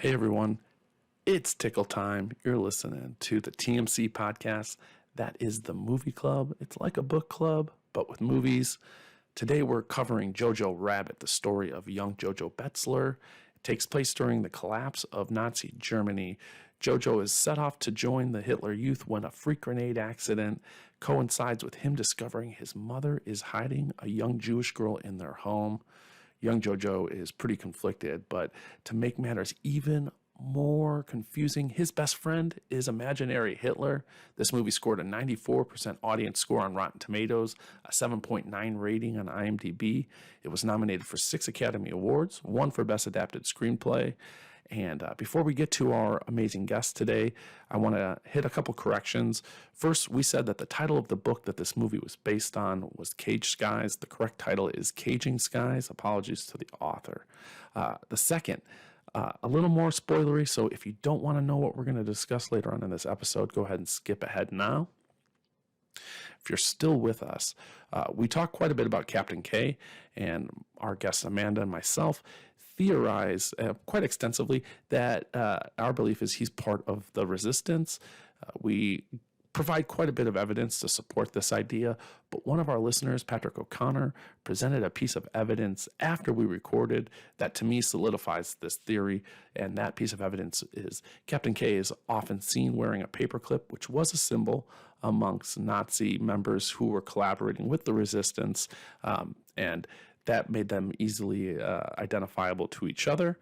Hey everyone, it's Tickle time. You're listening to the TMC Podcast. That is the movie club. It's like a book club, but with movies. Today we're covering Jojo Rabbit, the story of young Jojo Betzler. It takes place during the collapse of Nazi Germany. Jojo is set off to join the Hitler Youth when a freak grenade accident coincides with him discovering his mother is hiding a young Jewish girl in their home. Young Jojo is pretty conflicted, but to make matters even more confusing, his best friend is imaginary Hitler. This movie scored a 94% audience score on Rotten Tomatoes, a 7.9 rating on IMDb. It was nominated for 6 Academy Awards, 1 for Best Adapted Screenplay. And before we get to our amazing guest today, I want to hit a couple corrections. First, we said that the title of the book that this movie was based on was Caged Skies. The correct title is Caging Skies. Apologies to the author. The second, a little more spoilery, so if you don't want to know what we're going to discuss later on in this episode, go ahead and skip ahead now. If you're still with us, we talked quite a bit about Captain K, and our guests Amanda and myself theorize quite extensively that our belief is he's part of the resistance. We provide quite a bit of evidence to support this idea, but one of our listeners, Patrick O'Connor, presented a piece of evidence after we recorded that to me solidifies this theory, and that piece of evidence is Captain K is often seen wearing a paperclip, which was a symbol amongst Nazi members who were collaborating with the resistance, and that made them easily identifiable to each other.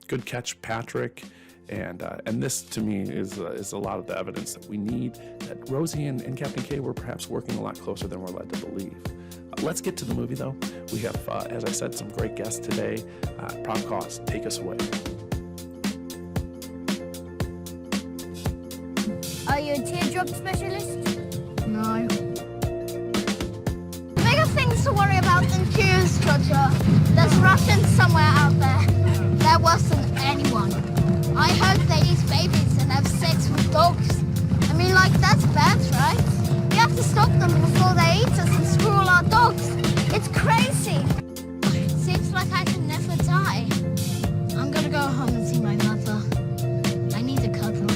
Good catch, Patrick. And this, to me, is a lot of the evidence that we need, that Rosie and Captain K were perhaps working a lot closer than we're led to believe. Let's get to the movie, though. We have, as I said, some great guests today. Prop Cost, take us away. Are you a teardrop specialist? No. Bigger things to worry about than tears, Jojo. There's Russians somewhere out there. There wasn't anyone. I heard they eat babies and have sex with dogs. I mean, like, that's bad, right? We have to stop them before they eat us and screw all our dogs. It's crazy. Seems like I can never die. I'm gonna go home and see my mother. I need a cuddle.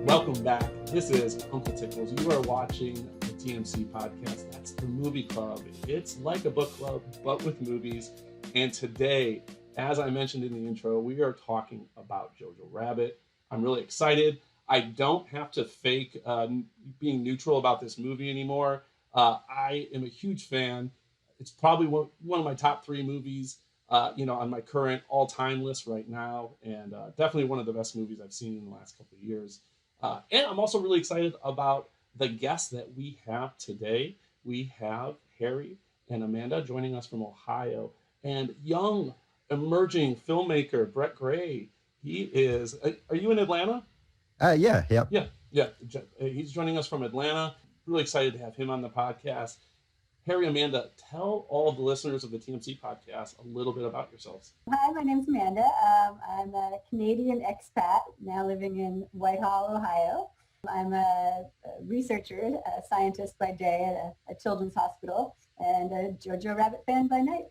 Welcome back. This is Uncle Tickles. You are watching the TMC Podcast. That's the movie club. It's like a book club, but with movies. And today, as I mentioned in the intro, we are talking about Jojo Rabbit. I'm really excited. I don't have to fake being neutral about this movie anymore. I am a huge fan. It's probably one of my top 3 movies, on my current all-time list right now, and definitely one of the best movies I've seen in the last couple of years. And I'm also really excited about the guests that we have today. We have Harry and Amanda joining us from Ohio, and young emerging filmmaker Brett Gray. He is. Are you in Atlanta? Yeah. He's joining us from Atlanta. Really excited to have him on the podcast. Harry, Amanda, tell all of the listeners of the TMC Podcast a little bit about yourselves. Hi, my name's Amanda. I'm a Canadian expat now living in Whitehall, Ohio. I'm a researcher, a scientist by day at a children's hospital, and a Jojo Rabbit fan by night.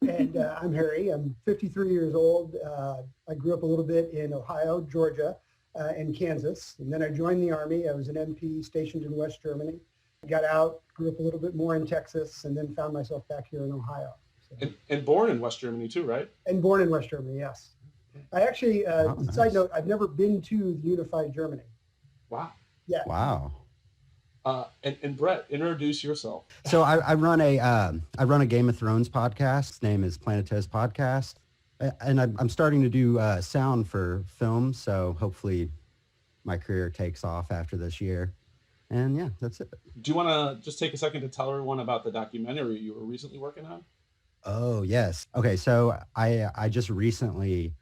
And I'm Harry. I'm 53 years old. I grew up a little bit in Ohio, Georgia, and Kansas. And then I joined the Army. I was an MP stationed in West Germany. Got out, grew up a little bit more in Texas, and then found myself back here in Ohio. So. And born in West Germany too, right? And born in West Germany, yes. I actually, nice. Side note, I've never been to the unified Germany. Wow. Yeah. Wow. And Brett, introduce yourself. So I run a Game of Thrones podcast. Its name is Planetos Podcast, and I'm starting to do sound for film. So hopefully, my career takes off after this year. And yeah, that's it. Do you want to just take a second to tell everyone about the documentary you were recently working on? Oh yes. Okay. So I just recently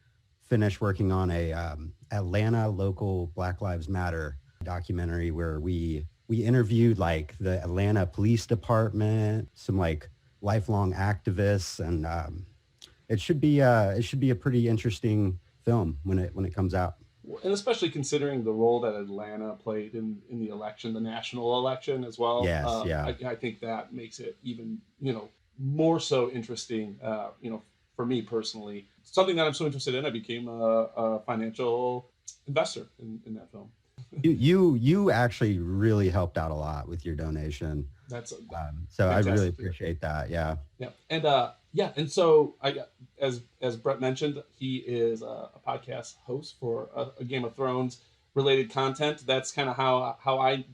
finished working on a Atlanta local Black Lives Matter documentary where we interviewed like the Atlanta Police Department, some like lifelong activists, and it should be a pretty interesting film when it comes out. And especially considering the role that Atlanta played in the election, the national election as well. Yes, yeah. I think that makes it even, more so interesting, for me personally. Something that I'm so interested in, I became a financial investor in that film. You actually really helped out a lot with your donation. That's so I really appreciate that. Yeah. Yeah. And so as Brett mentioned, he is a podcast host for a Game of Thrones related content. That's kind of how I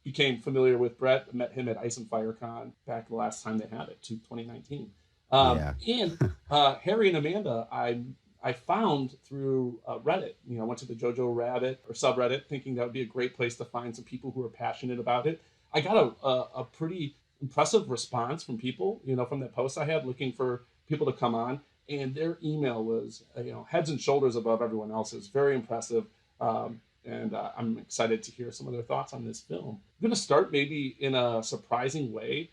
became familiar with Brett. I met him at Ice and Fire Con back the last time they had it, 2019. And Harry and Amanda, I found through Reddit. I went to the Jojo Rabbit or subreddit thinking that would be a great place to find some people who are passionate about it. I got a pretty impressive response from people, from that post I had looking for people to come on. And their email was, heads and shoulders above everyone else's. Very impressive. And I'm excited to hear some of their thoughts on this film. I'm going to start maybe in a surprising way,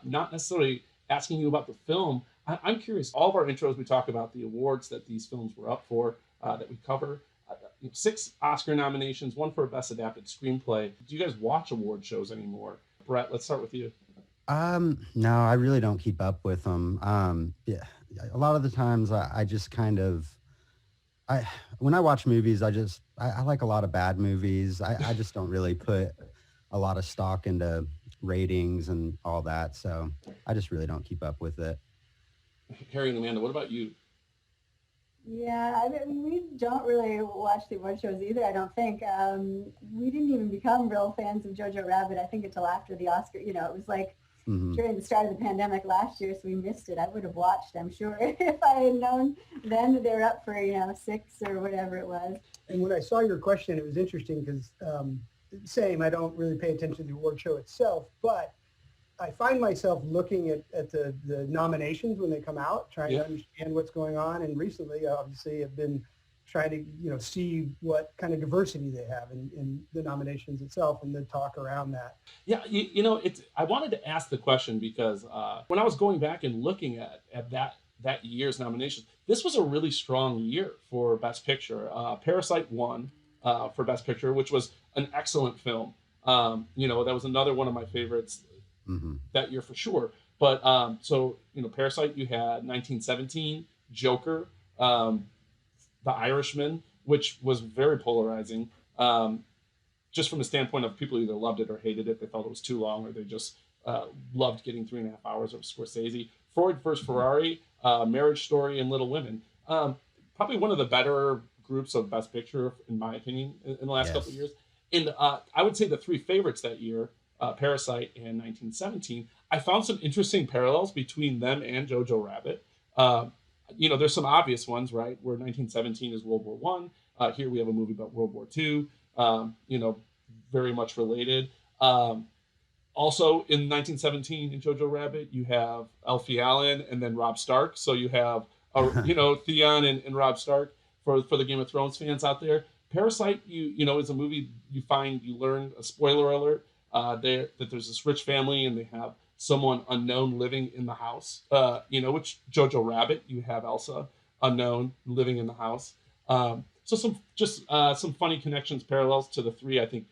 not necessarily asking you about the film. I'm curious, all of our intros, we talk about the awards that these films were up for, that we cover. 6 Oscar nominations, 1 for Best Adapted Screenplay. Do you guys watch award shows anymore? Brett, let's start with you. No, I really don't keep up with them. Yeah, a lot of the times I just kind of, when I watch movies, I like a lot of bad movies. I just don't really put a lot of stock into ratings and all that. So I just really don't keep up with it. Harry and Amanda, what about you? Yeah, I mean, we don't really watch the award shows either, I don't think. We didn't even become real fans of Jojo Rabbit, I think, until after the Oscar. It was like during the start of the pandemic last year, so we missed it. I would have watched, I'm sure, if I had known then that they were up for, 6 or whatever it was. And when I saw your question, it was interesting because, same, I don't really pay attention to the award show itself, but I find myself looking at the nominations when they come out, trying to understand what's going on. And recently, obviously, I've been trying to, see what kind of diversity they have in the nominations itself and the talk around that. Yeah, I wanted to ask the question because when I was going back and looking at that year's nominations, this was a really strong year for Best Picture. Parasite won for Best Picture, which was an excellent film. That was another one of my favorites that year for sure. But Parasite, you had 1917, Joker, The Irishman, which was very polarizing, just from the standpoint of people either loved it or hated it. They felt it was too long, or they just loved getting 3.5 hours of Scorsese. Ford vs. Ferrari, Marriage Story, and Little Women. Probably one of the better groups of Best Picture, in my opinion, in the last couple of years. And I would say the 3 favorites that year, Parasite and 1917, I found some interesting parallels between them and Jojo Rabbit. There's some obvious ones, right? Where 1917 is World War I. Here we have a movie about World War II, very much related. Also in 1917 in Jojo Rabbit, you have Alfie Allen and then Rob Stark. So you have, Theon and Rob Stark for the Game of Thrones fans out there. Parasite, is a movie you learn, a spoiler alert, that there's this rich family and they have someone unknown living in the house, which Jojo Rabbit, you have Elsa, unknown, living in the house. So some funny connections, parallels to the 3, I think,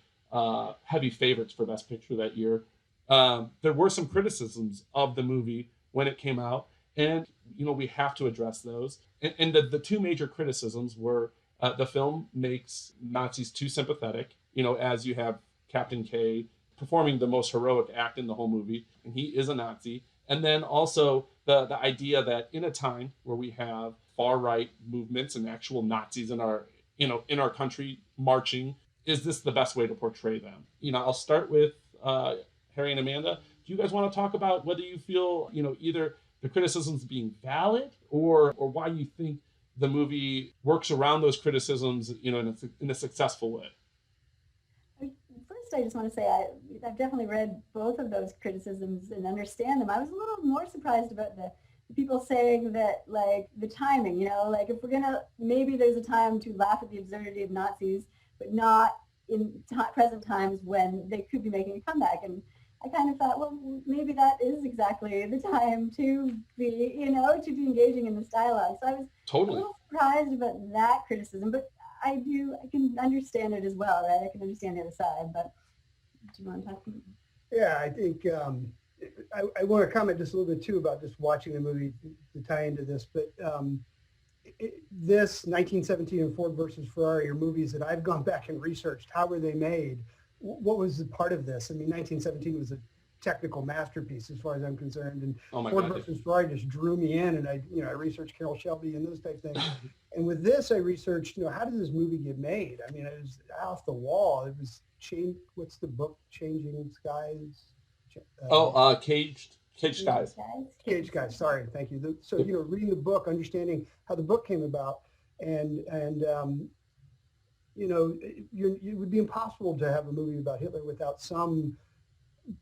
heavy favorites for Best Picture that year. There were some criticisms of the movie when it came out, and, we have to address those. And the 2 major criticisms were the film makes Nazis too sympathetic, as you have Captain K performing the most heroic act in the whole movie, and he is a Nazi. And then also the idea that in a time where we have far-right movements and actual Nazis in our country marching, is this the best way to portray them? I'll start with Harry and Amanda. Do you guys want to talk about whether you feel, either the criticisms being valid or why you think the movie works around those criticisms, in a successful way? First, I just want to say I've definitely read both of those criticisms and understand them. I was a little more surprised about the people saying that, like, the timing, if we're going to, maybe there's a time to laugh at the absurdity of Nazis, but not in present times when they could be making a comeback. And I kind of thought, well, maybe that is exactly the time to be, to be engaging in this dialogue. So I was a little surprised about that criticism, but I can understand it as well, right? I can understand the other side, but do you want to talk? Yeah, I think I want to comment just a little bit too about just watching the movie to tie into this, but this 1917 and Ford versus Ferrari are movies that I've gone back and researched. How were they made? What was the part of this? I mean, 1917 was a technical masterpiece as far as I'm concerned, and Ford versus Ferrari just drew me in, and I researched Carroll Shelby and those type things. And with this, I researched, how did this movie get made? I mean, it was off the wall. It was what's the book? Changing Skies. Caged Skies. Caged Skies. Sorry, thank you. So reading the book, understanding how the book came about, and it would be impossible to have a movie about Hitler without some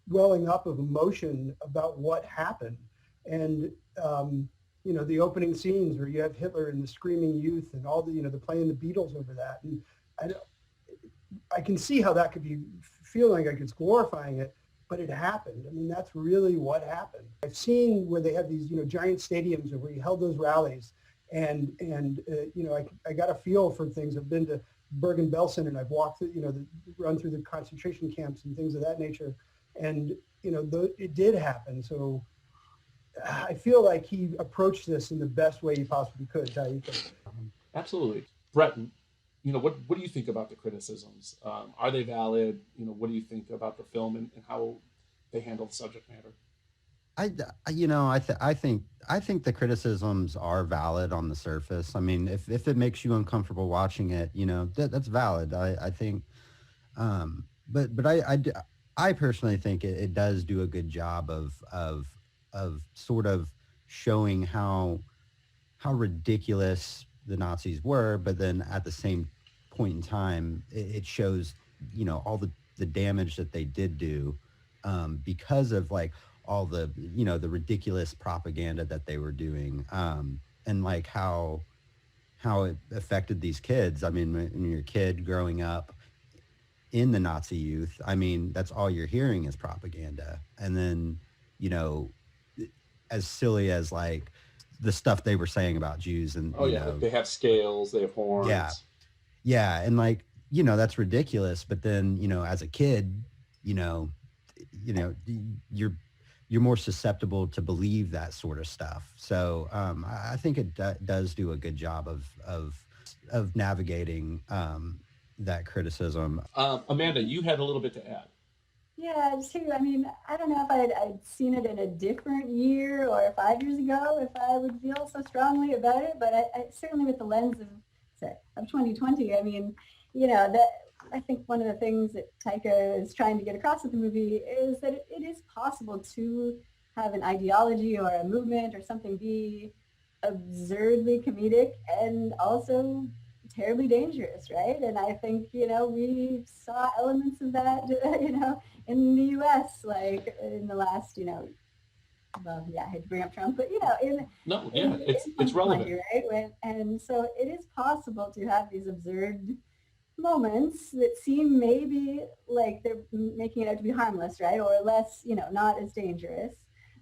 welling up of emotion about what happened. And the opening scenes where you have Hitler and the screaming youth and all the playing the Beatles over that, and I can see how that could be feeling like it's glorifying it. But it happened. I mean, that's really what happened. I've seen where they have these, giant stadiums where you held those rallies, and I got a feel for things. I've been to Bergen-Belsen, and I've walked through, run through the concentration camps and things of that nature, and it did happen. So I feel like he approached this in the best way he possibly could. Taika. Absolutely, Brett. What do you think about the criticisms? Are they valid? What do you think about the film and how they handle the subject matter? I think the criticisms are valid on the surface. I mean, if it makes you uncomfortable watching it, that's valid. I think, but I personally think it does do a good job of sort of showing how ridiculous the Nazis were, but then at the same point in time, it shows, all the damage that they did do because of like all the, the ridiculous propaganda that they were doing, and like how it affected these kids. I mean, when you're a kid growing up in the Nazi youth, I mean, that's all you're hearing is propaganda. And then, as silly as like the stuff they were saying about Jews and they have scales, they have horns. Yeah, and like that's ridiculous. But then as a kid, you're more susceptible to believe that sort of stuff. So I think it does do a good job of navigating that criticism. Amanda, you had a little bit to add. Yeah, too. I mean, I don't know if I'd seen it in a different year or 5 years ago, if I would feel so strongly about it. But I certainly with the lens of 2020, I mean, that I think one of the things that Taika is trying to get across with the movie is that it is possible to have an ideology or a movement or something be absurdly comedic and also terribly dangerous, right? And I think, we saw elements of that, in the U.S., like in the last, well, yeah, I hate to bring up Trump, but, it's relevant. Right? And so it is possible to have these absurd moments that seem maybe like they're making it out to be harmless, right? Or less, not as dangerous.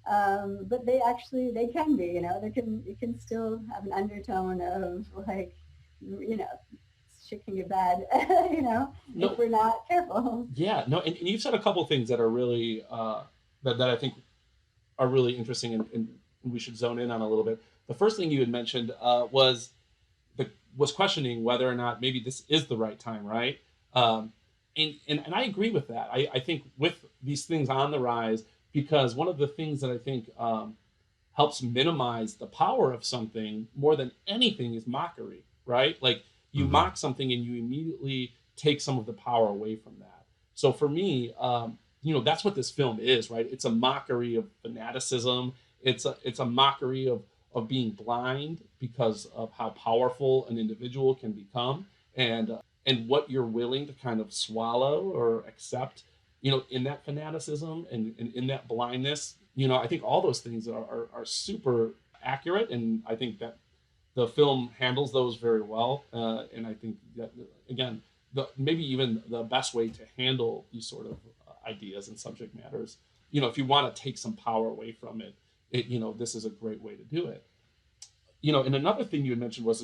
But they can be, it can still have an undertone of like, shit can get bad, if we're not careful. Yeah, no, and you've said a couple of things that are really, that I think are really interesting and we should zone in on a little bit. The first thing you had mentioned was questioning whether or not maybe this is the right time, right? And I agree with that. I think with these things on the rise, because one of the things that I think helps minimize the power of something more than anything is mockery, right? Like you mock something and you immediately take some of the power away from that. So for me, that's what this film is, right? It's a mockery of fanaticism. It's a mockery of being blind because of how powerful an individual can become, and what you're willing to kind of swallow or accept, in that fanaticism and in that blindness. I think all those things are super accurate, and I think that the film handles those very well. And I think that, again, maybe even the best way to handle these sort of ideas and subject matters, if you want to take some power away from it, this is a great way to do it. And another thing you had mentioned was,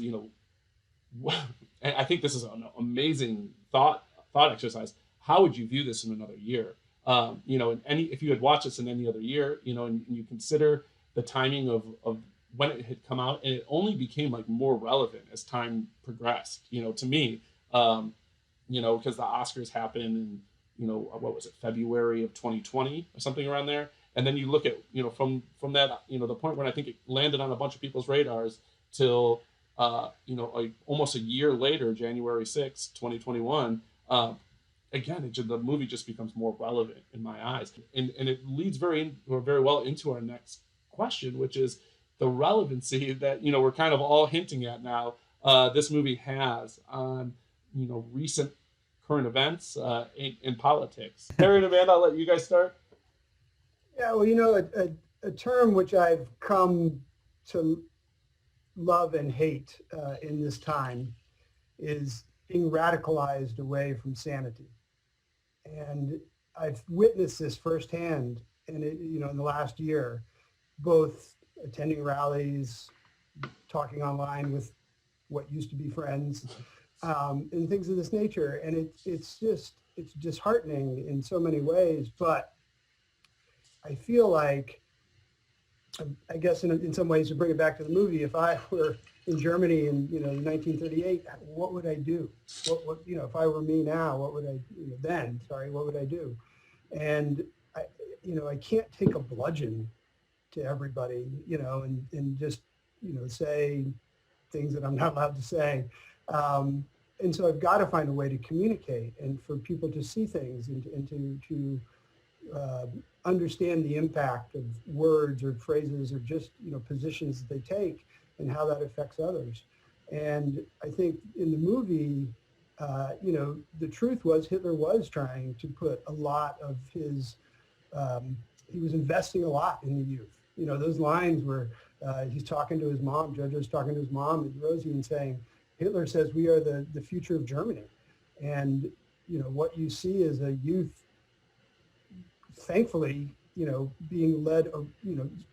and I think this is an amazing thought exercise. How would you view this in another year? If you had watched this in any other year, and you consider the timing of when it had come out, and it only became like more relevant as time progressed, to me, because the Oscars happened in, what was it, February of 2020 or something around there. And then you look at, from that, the point when I think it landed on a bunch of people's radars till, almost a year later, January 6th, 2021, again, the movie just becomes more relevant in my eyes. And it leads very well into our next question, which is the relevancy that, we're kind of all hinting at now, this movie has on, recent current events in politics. Harry and Amanda, I'll let you guys start. Yeah, well, a term which I've come to love and hate in this time is being radicalized away from sanity. And I've witnessed this firsthand in the last year, both attending rallies, talking online with what used to be friends, and things of this nature. And it's disheartening in so many ways, but I feel like, I guess in some ways, to bring it back to the movie, if I were in Germany in 1938, what would I do? What if I were me now, what would I what would I do? And I can't take a bludgeon to everybody, and just say things that I'm not allowed to say. And so I've got to find a way to communicate and for people to see things and to understand the impact of words or phrases or just, positions that they take and how that affects others. And I think in the movie, the truth was Hitler was trying to put a lot of his, he was investing a lot in the youth. Those lines where he's talking to his mom, Jojo's talking to his mom and Rosie and saying, Hitler says we are the future of Germany. And, what you see is a youth, thankfully, being led,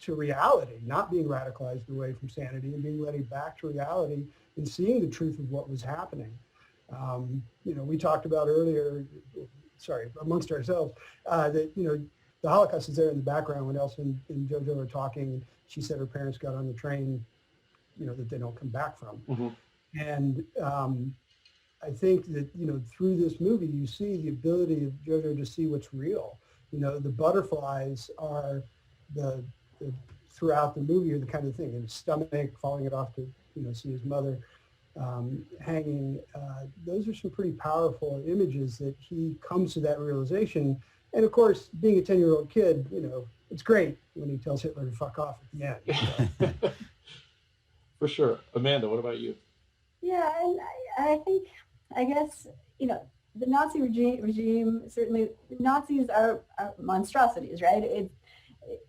to reality, not being radicalized away from sanity and being led back to reality and seeing the truth of what was happening. We talked about earlier, amongst ourselves, that, the Holocaust is there in the background when Elsa and Jojo are talking. She said her parents got on the train, that they don't come back from. Mm-hmm. And I think that, through this movie, you see the ability of Jojo to see what's real. The butterflies are the throughout the movie are the kind of thing, and his stomach, falling it off to, see his mother hanging. Those are some pretty powerful images that he comes to that realization. And of course, being a 10-year-old kid, it's great when he tells Hitler to fuck off at the end. For sure. Amanda, what about you? Yeah, and I guess, the Nazi regime, certainly Nazis are monstrosities, right?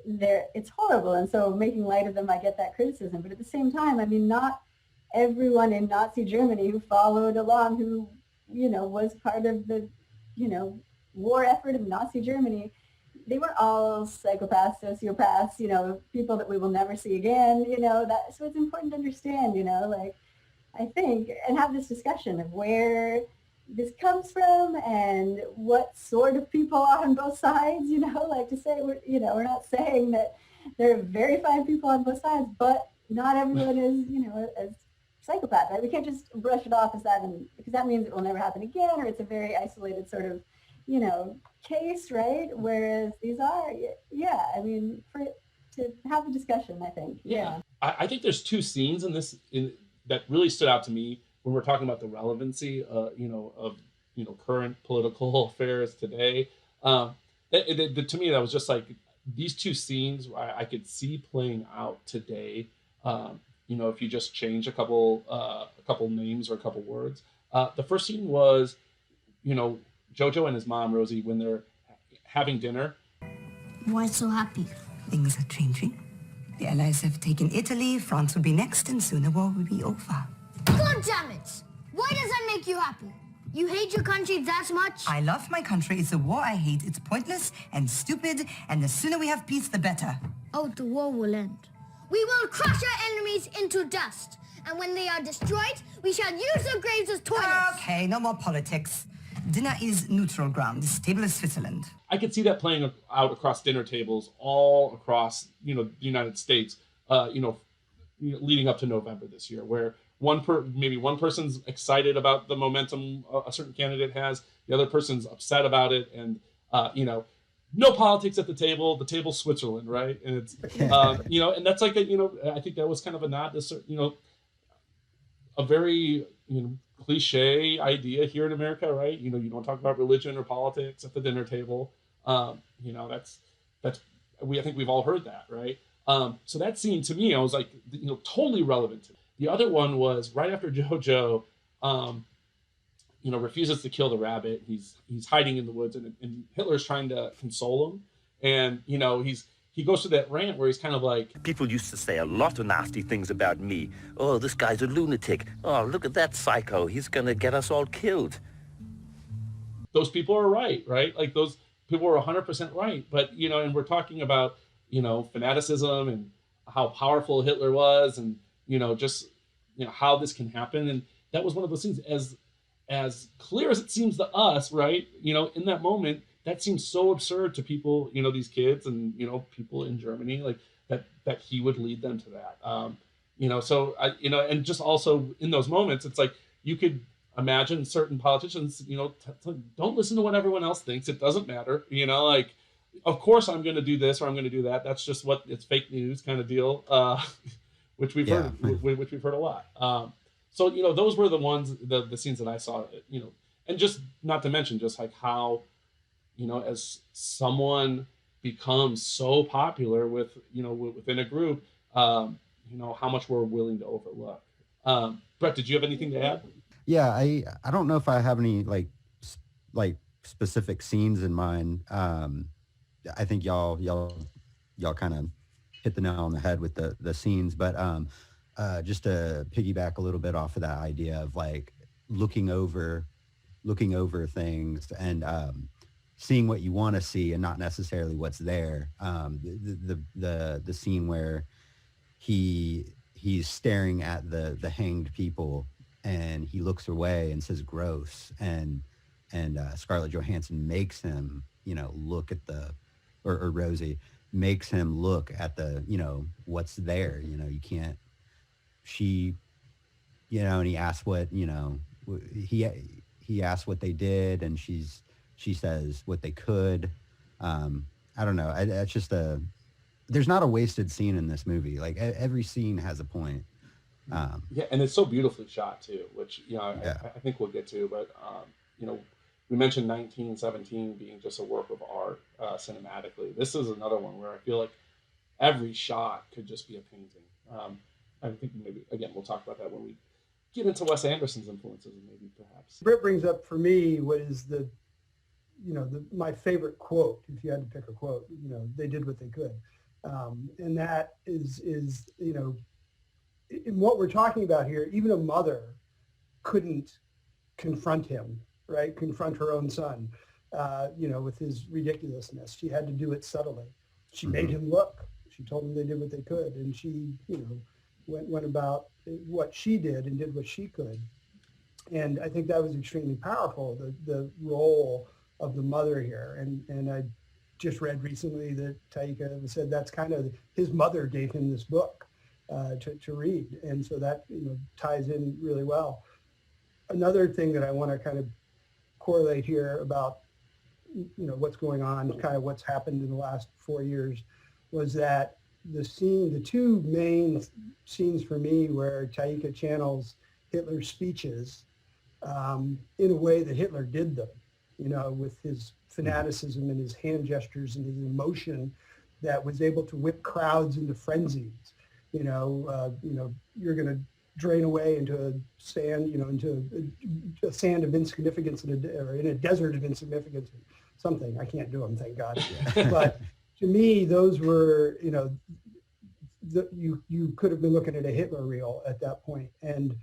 It's horrible. And so making light of them, I get that criticism. But at the same time, not everyone in Nazi Germany who followed along, who, was part of the, war effort of Nazi Germany, they were all psychopaths, sociopaths, people that we will never see again, so it's important to understand, I think, and have this discussion of where this comes from and what sort of people are on both sides, to say, we're not saying that there are very fine people on both sides, but not everyone is, as psychopath, right? We can't just brush it off as that, because that means it will never happen again, or it's a very isolated sort of, case, right? Whereas these are, to have a discussion, I think. Yeah. I think there's two scenes in this that really stood out to me when we're talking about the relevancy, of current political affairs today. To me, that was just like these two scenes I could see playing out today. If you just change a couple names or a couple words. The first scene was, Jojo and his mom, Rosie, when they're having dinner. Why so happy? Things are changing. The Allies have taken Italy, France will be next, and soon the war will be over. God damn it! Why does that make you happy? You hate your country that much? I love my country. It's a war I hate. It's pointless and stupid, and the sooner we have peace, the better. Oh, the war will end. We will crush our enemies into dust, And when they are destroyed, we shall use their graves as toilets. Okay, no more politics. Dinner is neutral ground. This table is Switzerland. I could see that playing out across dinner tables all across, the United States, leading up to November this year, where maybe one person's excited about the momentum a certain candidate has, the other person's upset about it, and no politics at the table's Switzerland, right? And it's and that's like I think that was kind of a nod to a very cliche idea here in America, right? You don't talk about religion or politics at the dinner table. I think we've all heard that, right? So that scene to me, I was like, totally relevant to me. The other one was right after Jojo, refuses to kill the rabbit. He's hiding in the woods, and Hitler's trying to console him. And he goes through that rant where he's kind of like, people used to say a lot of nasty things about me. Oh, this guy's a lunatic. Oh, look at that psycho. He's gonna get us all killed. Those people are right? Like those people were 100% right. But and we're talking about fanaticism and how powerful Hitler was, and just how this can happen. And that was one of those things, as clear as it seems to us, right? In that moment, that seems so absurd to people, these kids and people in Germany, like that he would lead them to that. So I, and just also in those moments, it's like you could imagine certain politicians, don't listen to what everyone else thinks. It doesn't matter, like, of course I'm going to do this or I'm going to do that. That's just it's fake news kind of deal, which we've heard, which we've heard a lot. So those were the ones, the scenes that I saw, and just not to mention just like how, as someone becomes so popular with, within a group, how much we're willing to overlook. Brett, did you have anything to add? Yeah, I don't know if I have any like specific scenes in mind. I think y'all kind of hit the nail on the head with the scenes, but just to piggyback a little bit off of that idea of like looking over things and seeing what you want to see and not necessarily what's there. The scene where he's staring at the hanged people and he looks away and says gross, and Scarlett Johansson makes him look at or Rosie makes him look at the what's there. You can't. She, and he asks what he asks what they did, and she says what they could. I don't know. It's just there's not a wasted scene in this movie. Like every scene has a point. And it's so beautifully shot too, which I think we'll get to. But we mentioned 1917 being just a work of art cinematically. This is another one where I feel like every shot could just be a painting. I think maybe again we'll talk about that when we get into Wes Anderson's influences, and maybe perhaps. Britt brings up for me what is my favorite quote. If you had to pick a quote, they did what they could, and that is in what we're talking about here. Even a mother couldn't confront him, right? Confront her own son, with his ridiculousness. She had to do it subtly. She made him look. She told him they did what they could, and she, went about what she did and did what she could. And I think that was extremely powerful, the role of the mother here. And I just read recently that Taika said that's kind of his mother gave him this book to read. And so that, ties in really well. Another thing that I want to kind of correlate here about, what's going on, kind of what's happened in the last 4 years, was that the two main scenes for me where Taika channels Hitler's speeches in a way that Hitler did them, with his fanaticism and his hand gestures and his emotion that was able to whip crowds into frenzies. You're going to drain away into a sand, into a sand of insignificance or in a desert of insignificance, something. I can't do them, thank God. But to me, those were, you could have been looking at a Hitler reel at that point. And,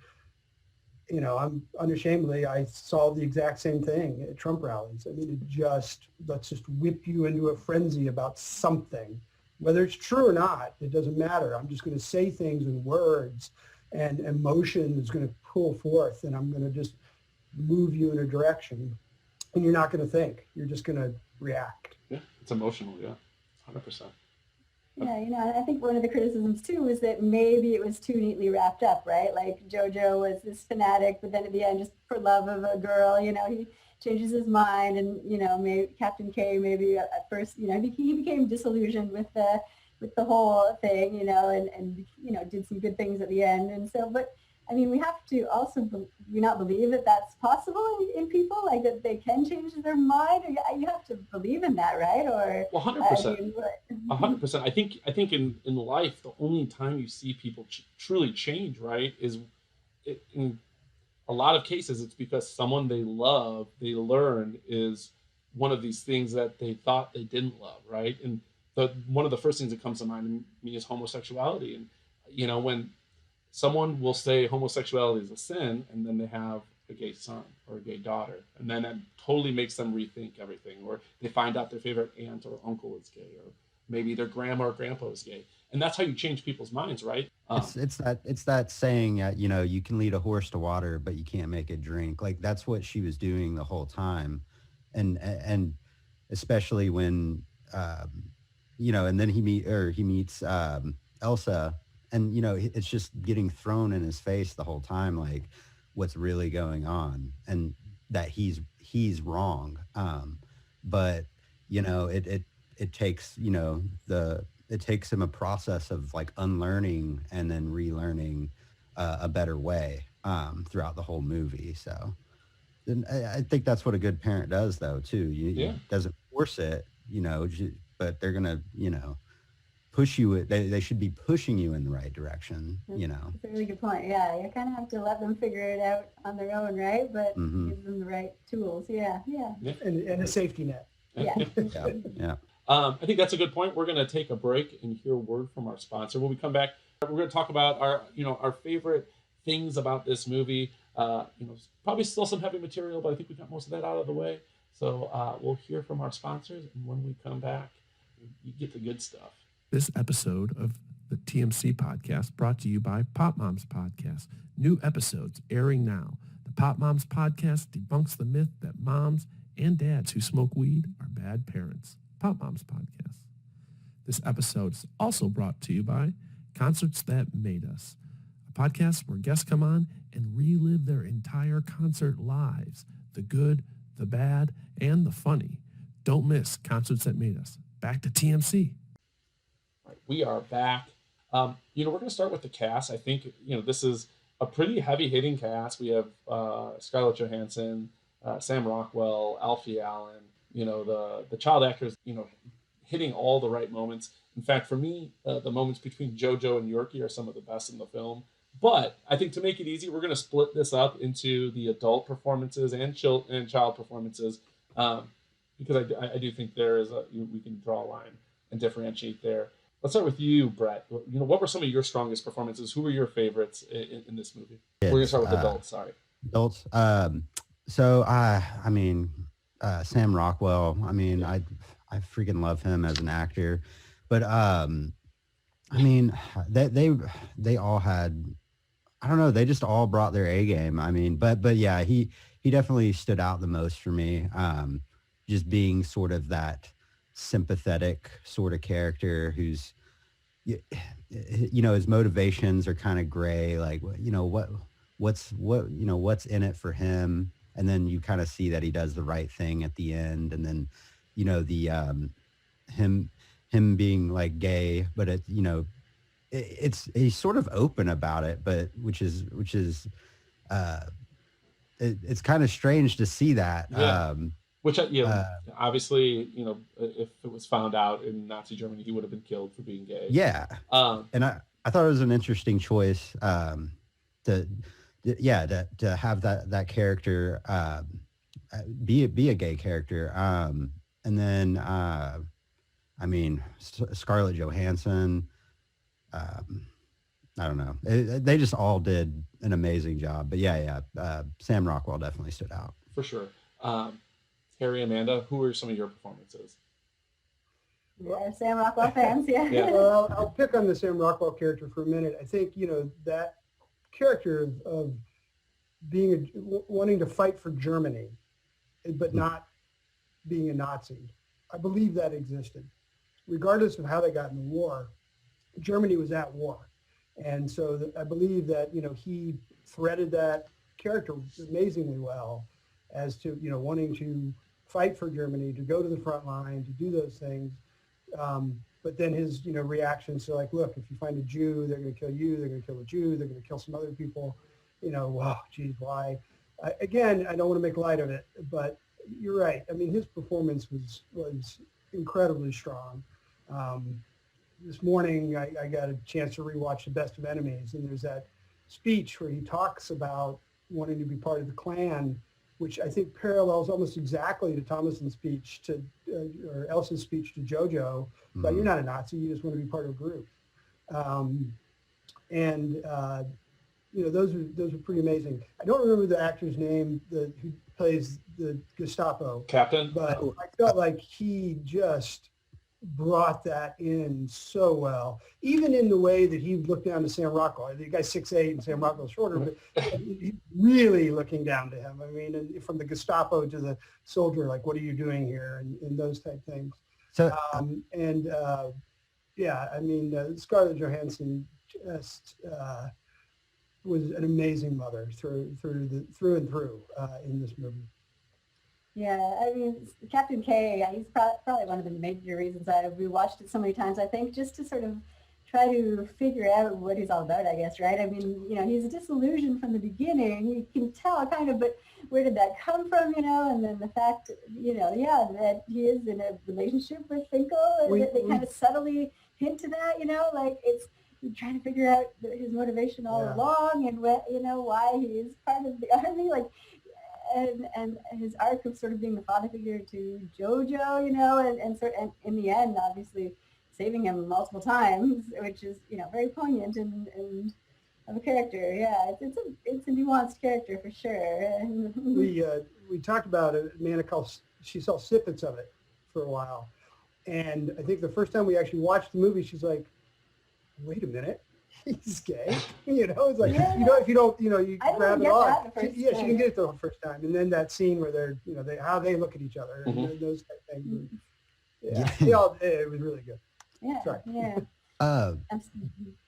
I'm unashamedly, I saw the exact same thing at Trump rallies. I mean, let's just whip you into a frenzy about something. Whether it's true or not, it doesn't matter. I'm just going to say things in words and emotion is going to pull forth, and I'm going to just move you in a direction, and you're not going to think. You're just going to react. Yeah, it's emotional. Yeah, 100%. Yeah, I think one of the criticisms too was that maybe it was too neatly wrapped up, right? Like Jojo was this fanatic, but then at the end, just for love of a girl, he changes his mind, and maybe Captain K maybe at first, he became disillusioned with the whole thing, and did some good things at the end, and so, but. I mean, we have to also not believe that that's possible in people, like that they can change their mind. Or you have to believe in that, right? Or 100%. 100%. I think in life, the only time you see people truly change, right, is in a lot of cases it's because someone they love, they learned is one of these things that they thought they didn't love, right? And one of the first things that comes to mind to me is homosexuality, and when someone will say homosexuality is a sin, and then they have a gay son or a gay daughter, and then that totally makes them rethink everything. Or they find out their favorite aunt or uncle is gay, or maybe their grandma or grandpa is gay, and that's how you change people's minds, right? It's that saying, you can lead a horse to water, but you can't make it drink. Like that's what she was doing the whole time, and especially when and then he meets Elsa. And, it's just getting thrown in his face the whole time, like what's really going on, and that he's wrong. But, it takes, it takes him a process of like unlearning and then relearning a better way throughout the whole movie. So and I think that's what a good parent does, though, too. Doesn't force it, but they're going to, push you. They should be pushing you in the right direction. That's a really good point. Yeah, you kind of have to let them figure it out on their own, right? But give them the right tools. Yeah. And a safety net. Yeah. Yeah. I think that's a good point. We're going to take a break and hear a word from our sponsor. When we come back, we're going to talk about our favorite things about this movie. Probably still some heavy material, but I think we got most of that out of the way. So we'll hear from our sponsors, and when we come back, you get the good stuff. This episode of the TMC Podcast brought to you by Pop Moms Podcast. New episodes airing now. The Pop Moms Podcast debunks the myth that moms and dads who smoke weed are bad parents. Pop Moms Podcast. This episode is also brought to you by Concerts That Made Us, a podcast where guests come on and relive their entire concert lives, the good, the bad, and the funny. Don't miss Concerts That Made Us. Back to TMC. We are back. We're going to start with the cast. I think, this is a pretty heavy-hitting cast. We have Scarlett Johansson, Sam Rockwell, Alfie Allen, the child actors, hitting all the right moments. In fact, for me, the moments between Jojo and Yorkie are some of the best in the film. But I think to make it easy, we're going to split this up into the adult performances and child performances, because I do think there is we can draw a line and differentiate there. Let's start with you, Brett. What were some of your strongest performances? Who were your favorites in this movie? We're going to start with adults. Sorry. Adults. Sam Rockwell. I freaking love him as an actor, but they all had. I don't know. They just all brought their A game. But yeah, he definitely stood out the most for me. Just being sort of that sympathetic sort of character who's, his motivations are kind of gray, like, what's in it for him. And then you kind of see that he does the right thing at the end. And then, him being like gay, but he's sort of open about it, but which is it's kind of strange to see that. Yeah. Which, obviously, if it was found out in Nazi Germany, he would have been killed for being gay. Yeah. And I thought it was an interesting choice to have that character be a gay character. And then, Scarlett Johansson, I don't know. They just all did an amazing job. But Sam Rockwell definitely stood out. For sure. Harry, Amanda, who were some of your performances? Yeah, Sam Rockwell fans, yeah. Well, I'll pick on the Sam Rockwell character for a minute. I think, that character of being wanting to fight for Germany, but not being a Nazi. I believe that existed. Regardless of how they got in the war, Germany was at war. And so I believe that, he threaded that character amazingly well as to, wanting to fight for Germany, to go to the front line, to do those things. But then his, reactions to like, look, if you find a Jew, they're going to kill you. They're going to kill a Jew. They're going to kill some other people. Oh, geez, why? Again, I don't want to make light of it, but you're right. I mean, his performance was incredibly strong. This morning, I got a chance to rewatch The Best of Enemies, and there's that speech where he talks about wanting to be part of the Klan, which I think parallels almost exactly to Thomason's speech or Elsa's speech to Jojo. But you're not a Nazi; you just want to be part of a group. Those are pretty amazing. I don't remember the actor's name who plays the Gestapo captain, but I felt like he just brought that in so well, even in the way that he looked down to Sam Rockwell. The guy's 6'8" and Sam Rockwell's shorter, but he's really looking down to him. I mean, and from the Gestapo to the soldier, like, what are you doing here? And those type things. So, Scarlett Johansson just was an amazing mother through and through in this movie. Yeah, I mean, Captain K, he's probably one of the major reasons I rewatched it so many times, I think, just to sort of try to figure out what he's all about, I guess, right? I mean, he's disillusioned from the beginning. You can tell kind of, but where did that come from, And then the fact, that he is in a relationship with Finkel, and they kind of subtly hint to that, like it's trying to figure out his motivation all along and what, why he is part of the army, like, and his arc of sort of being the father figure to Jojo, and in the end, obviously saving him multiple times, which is, very poignant and of a character. Yeah, it's a nuanced character for sure. We talked about Amanda she saw snippets of it for a while, and I think the first time we actually watched the movie, she's like, "Wait a minute, he's gay." It's like, if you don't, you grab it on. She didn't get it the first time. And then that scene where they're, how they look at each other and those type of things. It was really good. Yeah. Sorry. Yeah.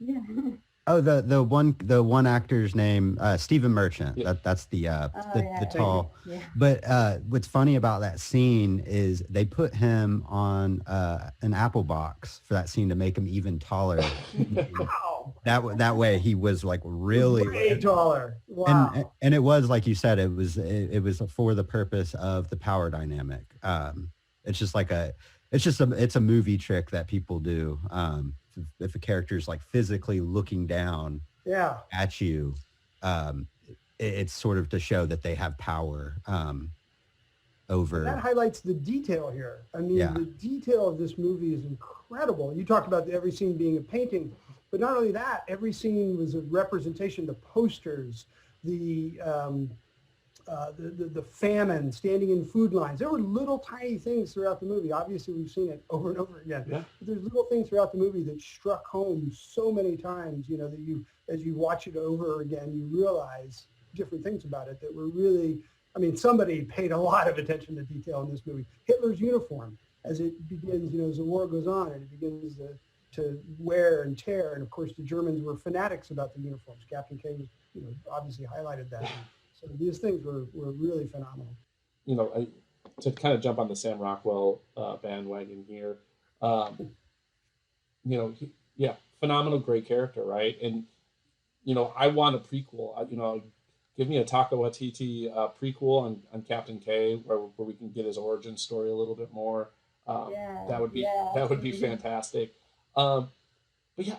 Yeah. Oh, the one actor's name, Stephen Merchant. Yeah. That's the tall. Yeah. But what's funny about that scene is they put him on an apple box for that scene to make him even taller. Wow. That way he was like really way taller. Wow. And it was, like you said, it was for the purpose of the power dynamic. It's just like it's a movie trick that people do. If a character is like physically looking down at you, it's sort of to show that they have power over. And that highlights the detail here. I mean, the detail of this movie is incredible. You talked about every scene being a painting, but not only that, every scene was a representation. The posters, the famine, standing in food lines. There were little tiny things throughout the movie. Obviously, we've seen it over and over again. Yeah. But there's little things throughout the movie that struck home so many times, that as you watch it over again, you realize different things about it that were really, somebody paid a lot of attention to detail in this movie. Hitler's uniform, as it begins, as the war goes on, and it begins to wear and tear. And of course, the Germans were fanatics about the uniforms. Captain K was, obviously highlighted that. So these things were really phenomenal. To kind of jump on the Sam Rockwell bandwagon here, phenomenal, great character, right? And I want a prequel. Give me a Taika Waititi prequel on Captain K, where we can get his origin story a little bit more. That would be fantastic. But yeah,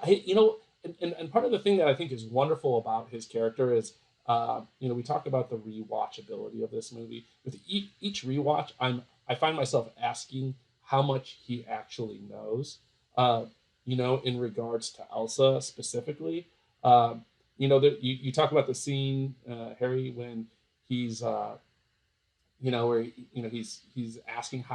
and part of the thing that I think is wonderful about his character is, we talked about the rewatchability of this movie. With each rewatch, I find myself asking how much he actually knows, in regards to Elsa specifically. You talk about the scene, Harry, when he's, where, he's asking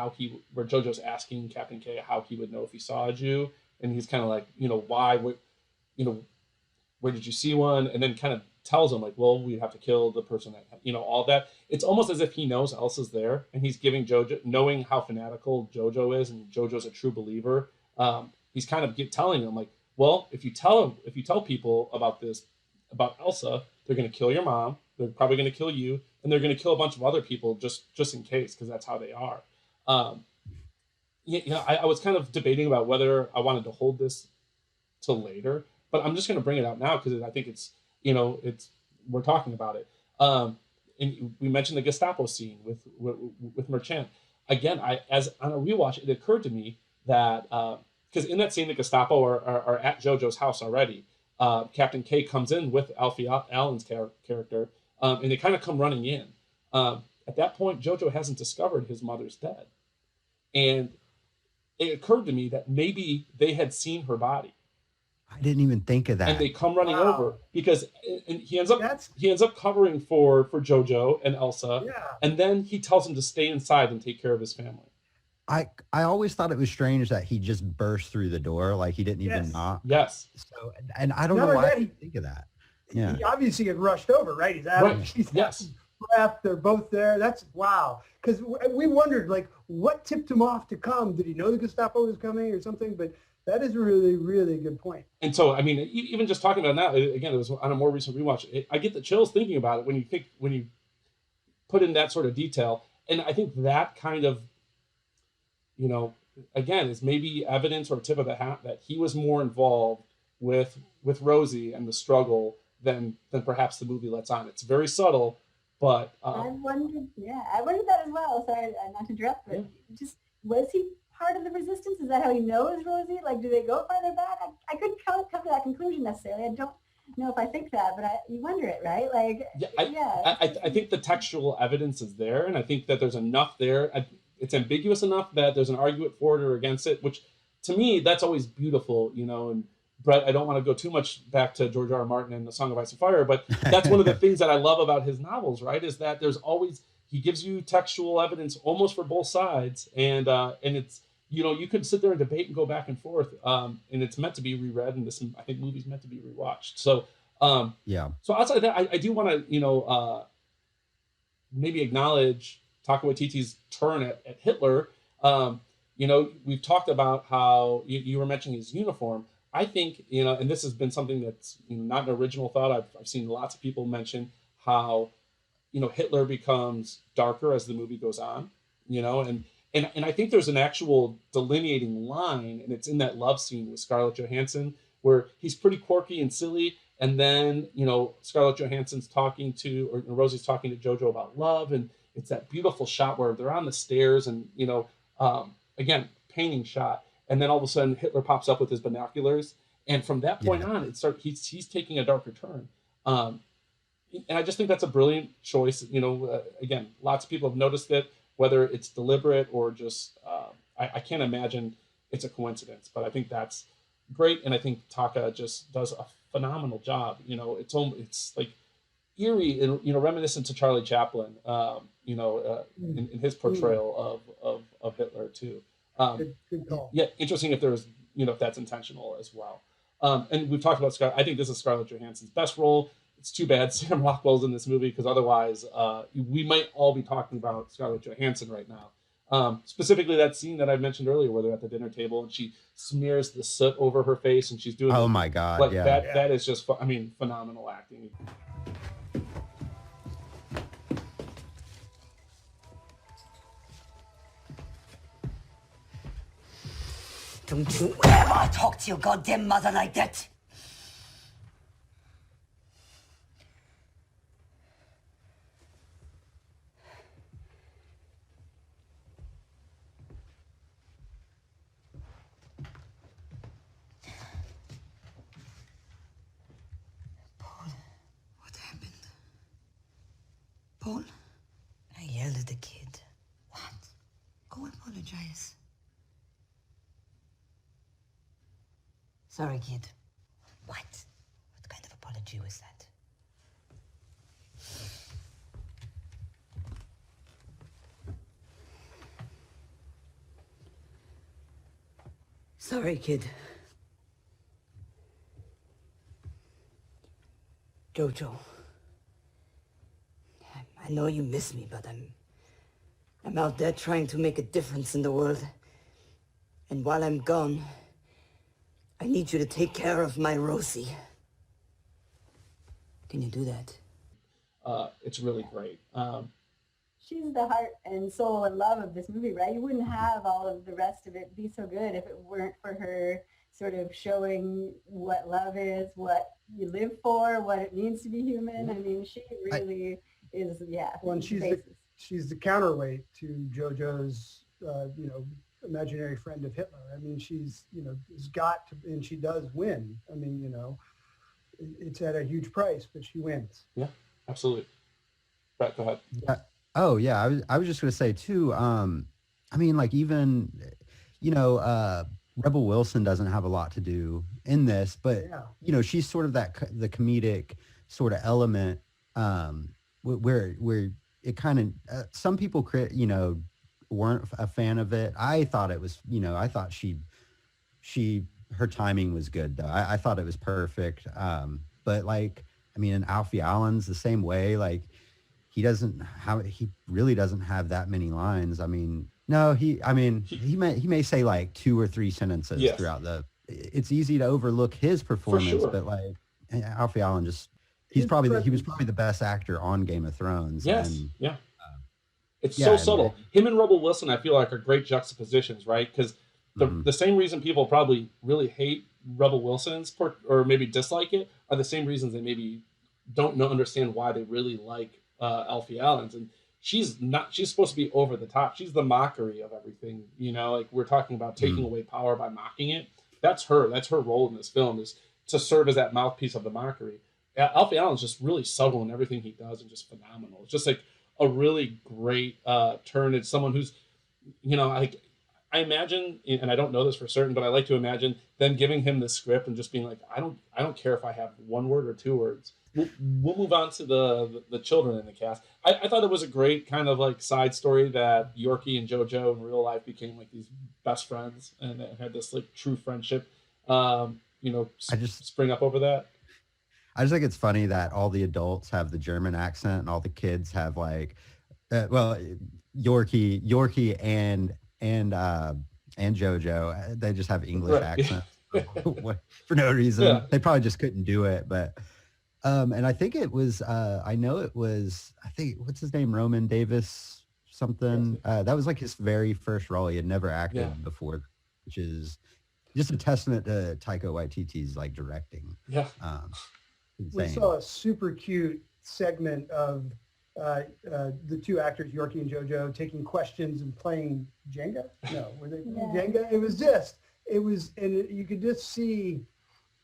where Jojo's asking Captain K how he would know if he saw a Jew. And he's kind of like, why, where did you see one? And then kind of tells him like, well, we have to kill the person that, all that. It's almost as if he knows Elsa's there, and he's giving Jojo, knowing how fanatical Jojo is, and Jojo's a true believer. He's kind of telling him like, well, if you tell people about Elsa, they're going to kill your mom. They're probably going to kill you, and they're going to kill a bunch of other people just in case, because that's how they are. I was kind of debating about whether I wanted to hold this till later, but I'm just going to bring it out now because I think it's we're talking about it. And we mentioned the Gestapo scene with Merchant. Again, as on a rewatch, it occurred to me that because in that scene, the Gestapo are at Jojo's house already. Captain K comes in with Alfie Allen's character, and they kind of come running in. At that point, Jojo hasn't discovered his mother's dead. And it occurred to me that maybe they had seen her body. I didn't even think of that. And they come running over because he ends up covering for Jojo and Elsa. Yeah. And then he tells him to stay inside and take care of his family. I always thought it was strange that he just burst through the door, like he didn't even knock. Yes. So, and I don't know why I didn't think of that. Yeah. He obviously had rushed over, right? He's out. Right. He's Yes. Left. They're both there. That's wow. Because we wondered, like, what tipped him off to come? Did he know the Gestapo was coming or something? But that is a really, really good point. And so, I mean, even just talking about it now, again, it was on a more recent rewatch. I get the chills thinking about it when you put in that sort of detail. And I think that kind of, again, is maybe evidence or a tip of the hat that he was more involved with Rosie and the struggle than perhaps the movie lets on. It's very subtle, but I wondered that as well. Sorry, not to interrupt, but just was he part of the resistance? Is that how he knows Rosie? Like, do they go farther back? I couldn't come to that conclusion necessarily. I don't know if I think that, but you wonder it, right? Like, I think the textual evidence is there, and I think that there's enough there. It's ambiguous enough that there's an argument for it or against it, which to me, that's always beautiful, and Brett, I don't want to go too much back to George R. Martin and The Song of Ice and Fire, but that's one of the things that I love about his novels, right? Is that there's always, he gives you textual evidence almost for both sides. And it's, you could sit there and debate and go back and forth. And it's meant to be reread. And this, I think, movie's meant to be rewatched. So, So outside of that, I do want to, maybe acknowledge Taika Waititi's turn at Hitler. We've talked about how you were mentioning his uniform. I think, and this has been something that's not an original thought. I've seen lots of people mention how, Hitler becomes darker as the movie goes on, and I think there's an actual delineating line, and it's in that love scene with Scarlett Johansson where he's pretty quirky and silly. And then, Scarlett Johansson's Rosie's talking to Jojo about love. And it's that beautiful shot where they're on the stairs and, again, painting shot. And then all of a sudden Hitler pops up with his binoculars. And from that point on, he's taking a darker turn. And I just think that's a brilliant choice. Again, lots of people have noticed it, whether it's deliberate or just, I can't imagine it's a coincidence, but I think that's great. And I think Taika just does a phenomenal job. It's like eerie and, reminiscent to Charlie Chaplin, in his portrayal of Hitler too. Good call. Yeah, interesting if there's, if that's intentional as well. And we've talked about I think this is Scarlett Johansson's best role. It's too bad Sam Rockwell's in this movie because otherwise we might all be talking about Scarlett Johansson right now. Specifically that scene that I mentioned earlier where they're at the dinner table and she smears the soot over her face and she's doing my God, that is just phenomenal acting. Don't you ever talk to your goddamn mother like that! Paul, what happened? Paul? I yelled at the kid. What? Go apologize. Sorry, kid. What? What kind of apology was that? Sorry, kid. Jojo. I know you miss me, but I'm out there trying to make a difference in the world. And while I'm gone, I need you to take care of my Rosie. Can you do that? It's really great. She's the heart and soul and love of this movie, right? You wouldn't have all of the rest of it be so good if it weren't for her sort of showing what love is, what you live for, what it means to be human. I mean, she really is, Well, and she's the counterweight to JoJo's, imaginary friend of Hitler. I mean, she's, has got to, and she does win. I mean, it's at a huge price, but she wins. Yeah, absolutely. Brett, go ahead. Yeah. Oh yeah, I was just gonna say too. I mean, like even, Rebel Wilson doesn't have a lot to do in this, but she's sort of the comedic sort of element, where it kind of some people weren't a fan of it. I thought it was, I thought her timing was good though. I thought it was perfect. But like, I mean, and Alfie Allen's the same way. Like, he really doesn't have that many lines. I mean, no, he may say like 2 or 3 sentences throughout it's easy to overlook his performance, but like Alfie Allen he was probably the best actor on Game of Thrones. Yes. And, it's so subtle. Him and Rebel Wilson, I feel like, are great juxtapositions, right? Because the same reason people probably really hate Rebel Wilson's or maybe dislike it are the same reasons they maybe don't understand why they really like Alfie Allen's. And she's supposed to be over the top. She's the mockery of everything, like we're talking about taking away power by mocking it. That's her role in this film, is to serve as that mouthpiece of the mockery. Alfie Allen's just really subtle in everything he does and just phenomenal. It's just like a really great turn. It's someone who's, I imagine, and I don't know this for certain, but I like to imagine them giving him the script and just being like, I don't care if I have 1 word or 2 words. We'll move on to the children in the cast. I thought it was a great kind of like side story that Yorkie and JoJo in real life became like these best friends and had this like true friendship, spring up over that. I just think it's funny that all the adults have the German accent and all the kids have like, Yorkie and JoJo, they just have English accent for no reason. Yeah. They probably just couldn't do it, but and I think it was what's his name, Roman Davis something. That was like his very first role. He had never acted before, which is just a testament to Taika Waititi's like directing. Yeah. We saw a super cute segment of the 2 actors, Yorkie and JoJo, taking questions and playing Jenga. No, were they playing Jenga? And you could just see,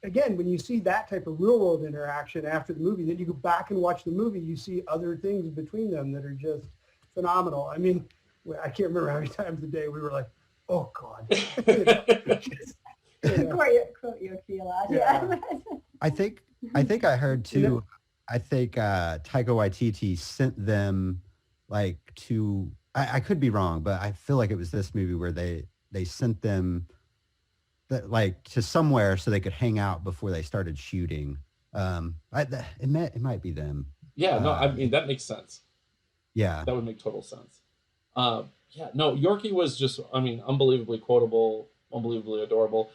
again, when you see that type of real world interaction after the movie, then you go back and watch the movie, you see other things between them that are just phenomenal. I mean, I can't remember how many times a day we were like, oh God. Quote Yorkie a lot. Yeah. I think I heard too, I think Taika Waititi sent them like to, I could be wrong, but I feel like it was this movie where they sent them like to somewhere so they could hang out before they started shooting. It might be them. Yeah, no, I mean, that makes sense. Yeah. That would make total sense. Yorkie was just, I mean, unbelievably quotable, unbelievably adorable.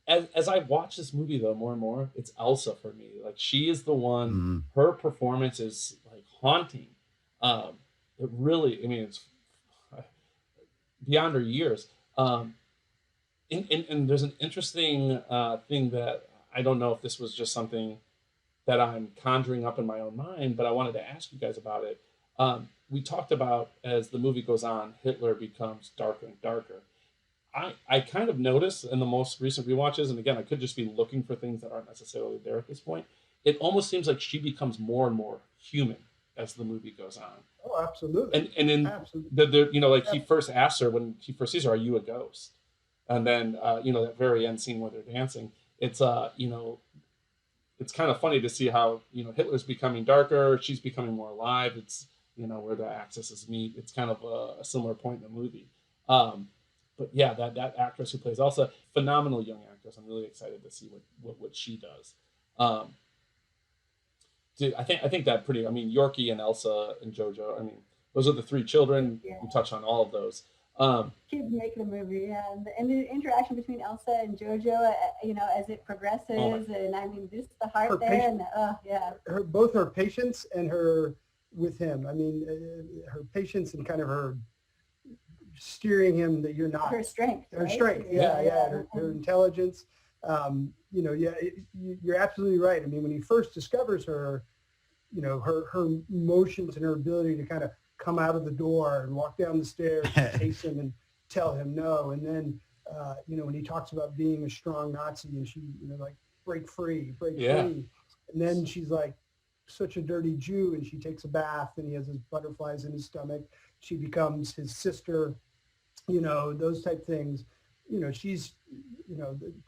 As I watch this movie, though, more and more, it's Elsa for me. Like, she is the one, her performance is, like, haunting. It really, I mean, it's beyond her years. And there's an interesting thing that I don't know if this was just something that I'm conjuring up in my own mind, but I wanted to ask you guys about it. We talked about, as the movie goes on, Hitler becomes darker and darker. I kind of noticed in the most recent rewatches, and again, I could just be looking for things that aren't necessarily there at this point, it almost seems like she becomes more and more human as the movie goes on. Oh, absolutely. And in he first asks her, when he first sees her, are you a ghost? And then, that very end scene where they're dancing, it's it's kind of funny to see how, Hitler's becoming darker, she's becoming more alive. It's, where the axes meet. It's kind of a similar point in the movie. But yeah, that actress who plays Elsa, phenomenal young actress. I'm really excited to see what she does. I think that pretty. I mean, Yorkie and Elsa and Jojo. I mean, those are the three children. Yeah. You touch on all of those. Kids make the movie, and the interaction between Elsa and Jojo, as it progresses, and I mean, just the heart Her there, and both her patience and her with him. I mean, her patience and kind of her steering him that you're not. her strength. Her right? strength, her intelligence. You're absolutely right. I mean, when he first discovers her, her emotions and her ability to kind of come out of the door and walk down the stairs and chase him and tell him no. And then, when he talks about being a strong Nazi and she, like break free. And then she's like such a dirty Jew and she takes a bath and he has his butterflies in his stomach. She becomes his sister, those type things. She's,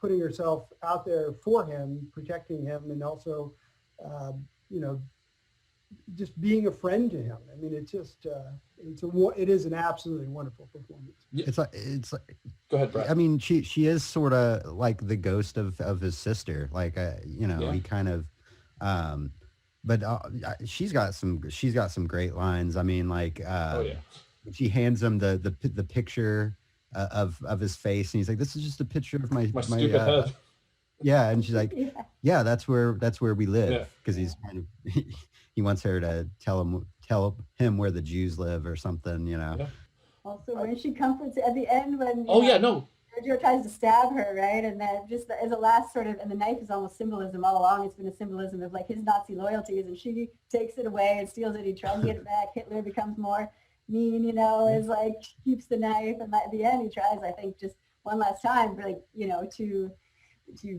putting herself out there for him, protecting him, and also, just being a friend to him. I mean, it's just, it is an absolutely wonderful performance. It's like Go ahead, Brad. I mean, she is sort of like the ghost of his sister. Like, he kind of, but she's got some great lines. I mean, like, she hands him the picture of his face, and he's like, "This is just a picture of my stupid head." Yeah, and she's like, "Yeah, that's where we live," because he's kind of he wants her to tell him where the Jews live or something, Yeah. Also, when she comforts at the end when Jojo tries to stab her, right? And then just as a last sort of, and the knife is almost symbolism all along. It's been a symbolism of like his Nazi loyalties, and she takes it away and steals it. He tries to get it back. Hitler becomes more mean, is like keeps the knife, and at the end he tries, I think, just one last time, like to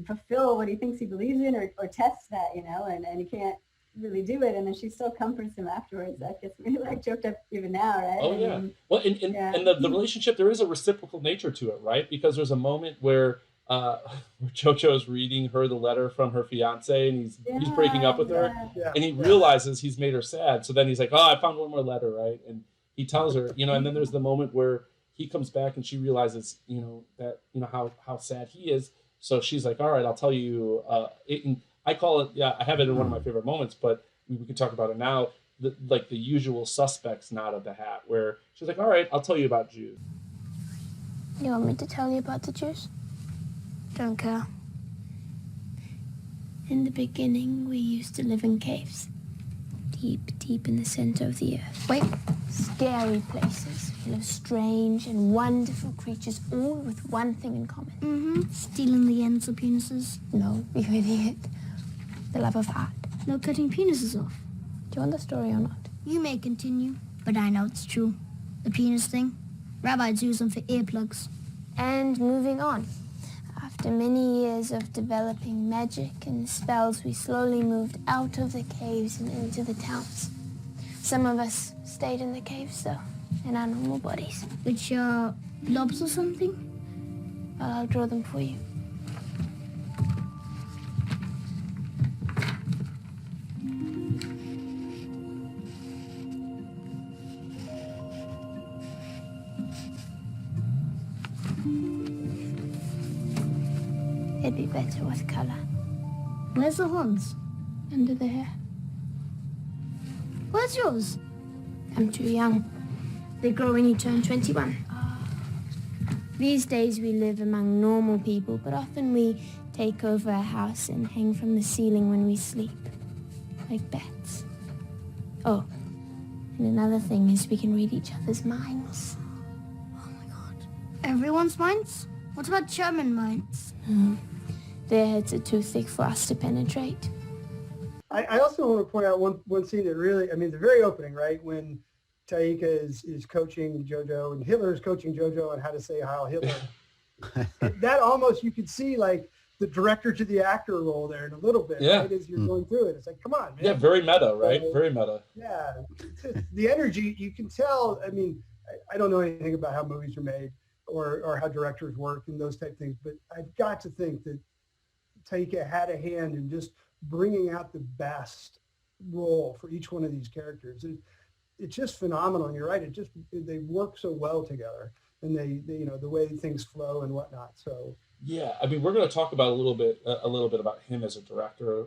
fulfill what he thinks he believes in, or test that, and he can't really do it, and then she still comforts him afterwards. That gets me like choked up even now, right? Oh, yeah. Well, and the relationship, there is a reciprocal nature to it, right? Because there's a moment where Jojo's reading her the letter from her fiance, and he's breaking up with her, and he realizes he's made her sad. So then he's like, "Oh, I found one more letter," right? And he tells her, and then there's the moment where he comes back and she realizes, that how sad he is. So she's like, "All right, I'll tell you." I call it, I have it in one of my favorite moments, but we can talk about it now. The usual suspects nod of the hat, where she's like, "All right, I'll tell you about Jews." You want me to tell you about the Jews? Don't care. In the beginning, we used to live in caves. Deep, deep in the center of the earth. Wait, scary places full of strange and wonderful creatures, all with one thing in common. Mm-hmm. Stealing the ends of penises. No, you idiot. The love of art. No cutting penises off. Do you want the story or not? You may continue, but I know it's true. The penis thing. Rabbis use them for earplugs. And moving on. After many years of developing magic and spells, we slowly moved out of the caves and into the towns. Some of us stayed in the caves, though, in our normal bodies. Which are blobs or something? Well, I'll draw them for you. It'd be better with color. Where's the horns? Under the hair. Where's yours? I'm too young. They grow when you turn 21. These days we live among normal people, but often we take over a house and hang from the ceiling when we sleep. Like bats. Oh, and another thing is we can read each other's minds. Oh my god. Everyone's minds? What about German minds? Their heads are too thick for us to penetrate. I also want to point out one scene that really, I mean, the very opening, right, when Taika is coaching Jojo and Hitler is coaching Jojo on how to say Heil Hitler. That almost, you could see like the director to the actor role there in a little bit, right, as you're going through it. It's like, come on, man. Yeah, very meta, right? Very meta. Yeah. The energy, you can tell. I mean, I don't know anything about how movies are made or how directors work and those type of things, but I've got to think that Taika had a hand in just bringing out the best role for each one of these characters. It's just phenomenal. And you're right. They work so well together, and they the way things flow and whatnot. So yeah, I mean, we're going to talk about a little bit about him as a director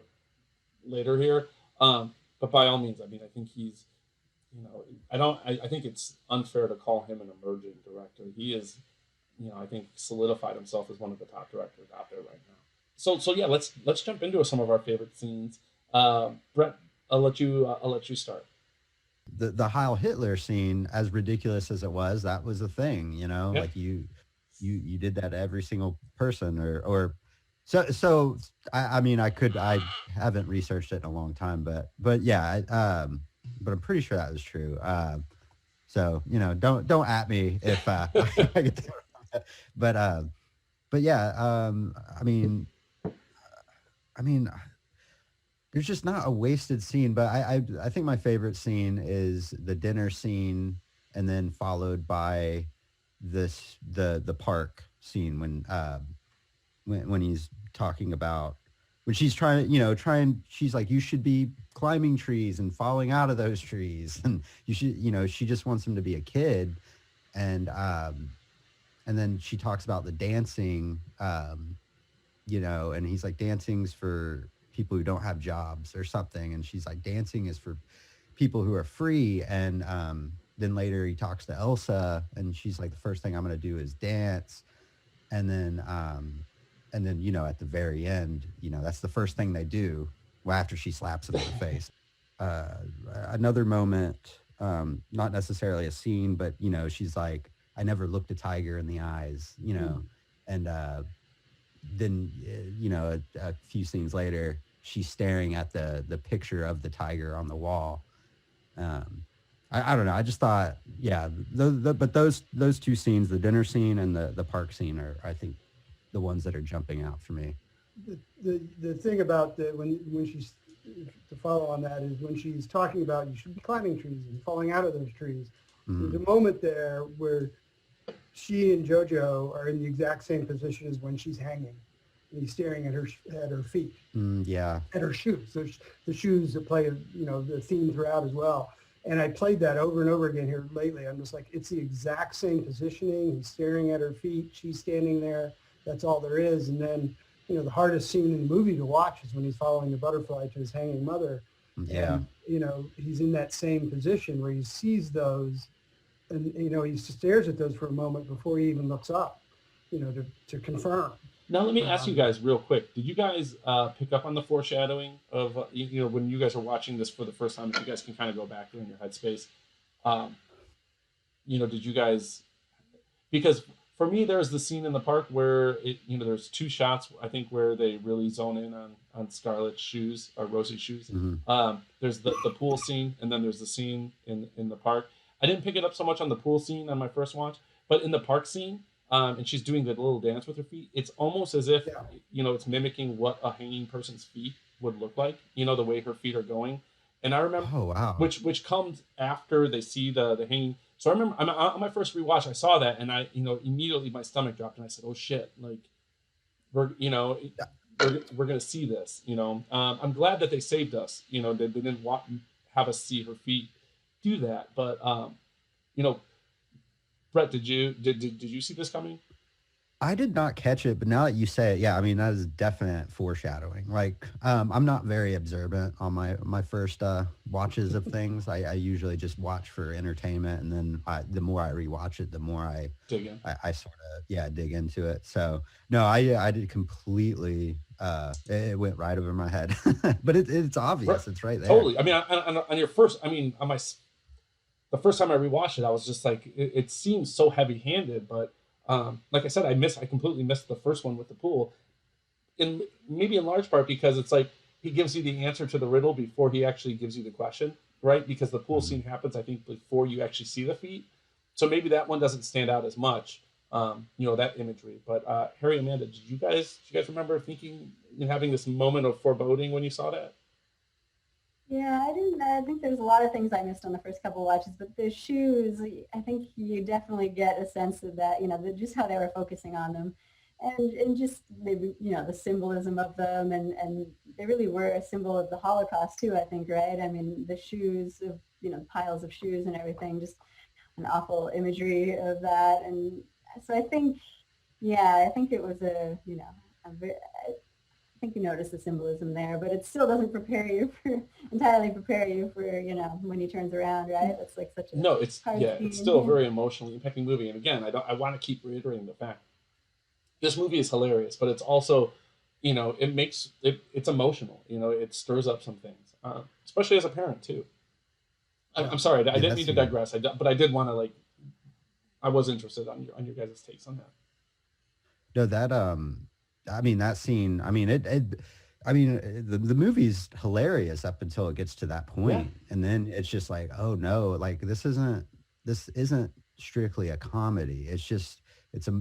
later here. But by all means, I mean, I think he's, I think it's unfair to call him an emerging director. He is, I think solidified himself as one of the top directors out there right now. So yeah, let's jump into some of our favorite scenes. Brett, I'll let you start. The Heil Hitler scene, as ridiculous as it was, that was a thing, Yep. like you did that to every single person or so I mean, I haven't researched it in a long time, but yeah, but I'm pretty sure that was true. So, don't at me if I get that. But yeah, I mean, there's just not a wasted scene, but I think my favorite scene is the dinner scene, and then followed by the park scene when he's talking about when she's she's like, you should be climbing trees and falling out of those trees, and you should, she just wants him to be a kid, and then she talks about the dancing, and he's like, dancing's for people who don't have jobs or something, and she's like, dancing is for people who are free, and then later he talks to Elsa, and she's like, the first thing I'm going to do is dance, and then at the very end, that's the first thing they do after she slaps him in the face. Another moment, not necessarily a scene, but she's like, I never looked a tiger in the eyes, and then a few scenes later, she's staring at the picture of the tiger on the wall. I don't know, I just thought, yeah, but those two scenes, the dinner scene and the park scene, are, I think, the ones that are jumping out for me. The thing about when she's, to follow on that, is when she's talking about you should be climbing trees and falling out of those trees. Mm-hmm. There's a moment there where she and Jojo are in the exact same position as when she's hanging, and he's staring at her feet. Yeah. At her shoes. There's the shoes that play, the theme throughout as well. And I played that over and over again here lately. I'm just like, it's the exact same positioning. He's staring at her feet. She's standing there. That's all there is. And then, the hardest scene in the movie to watch is when he's following the butterfly to his hanging mother. Yeah. And, he's in that same position where he sees those, and, he stares at those for a moment before he even looks up, to confirm. Now, let me ask you guys real quick. Did you guys pick up on the foreshadowing of, when you guys are watching this for the first time, if you guys can kind of go back there in your headspace, did you guys, because for me, there's the scene in the park where there's two shots, I think, where they really zone in on Scarlett's shoes, or Rosie's shoes. Mm-hmm. There's the pool scene, and then there's the scene in the park. I didn't pick it up so much on the pool scene on my first watch, but in the park scene, and she's doing the little dance with her feet, it's almost as if, it's mimicking what a hanging person's feet would look like, the way her feet are going. And I remember, oh, wow. which comes after they see the hanging. So I remember on my first rewatch, I saw that, and I, immediately my stomach dropped, and I said, "Oh shit! Like, we're gonna see this." I'm glad that they saved us. They didn't have us see her feet do that. But Brett, did you see this coming? I did not catch it, but now that you say it, yeah, I mean, that is definite foreshadowing. Like, I'm not very observant on my first watches of things. I usually just watch for entertainment, and then the more I rewatch it, the more I dig in. I sort of dig into it. So no, I did completely. It went right over my head, but it's obvious. Right. It's right there. Totally. I mean, on your first, the first time I rewatched it, I was just like, it seems so heavy-handed, but. Like I said, I completely missed the first one with the pool, and maybe in large part because it's like he gives you the answer to the riddle before he actually gives you the question, right? Because the pool scene happens, I think, before you actually see the feet, so maybe that one doesn't stand out as much, that imagery. But Harry, Amanda, did you guys remember thinking and having this moment of foreboding when you saw that? Yeah, I didn't. I think there's a lot of things I missed on the first couple of watches, but the shoes, I think you definitely get a sense of that, just how they were focusing on them, and just maybe, the symbolism of them, and they really were a symbol of the Holocaust too, I think, right? I mean, the shoes of, piles of shoes and everything, just an awful imagery of that, and so I think it was think you notice the symbolism there, but it still doesn't entirely prepare you for, when he turns around, right? It's like such a No, it's hard it's scene. still a very emotionally impacting movie. And again, I want to keep reiterating the fact this movie is hilarious, but it's also, it's emotional. It stirs up some things, especially as a parent too. I'm sorry, I didn't mean to digress. But I did want to I was interested on your guys' takes on that. No, that that scene. The movie's hilarious up until it gets to that point, and then it's just like, oh no, like this isn't strictly a comedy. It's just it's a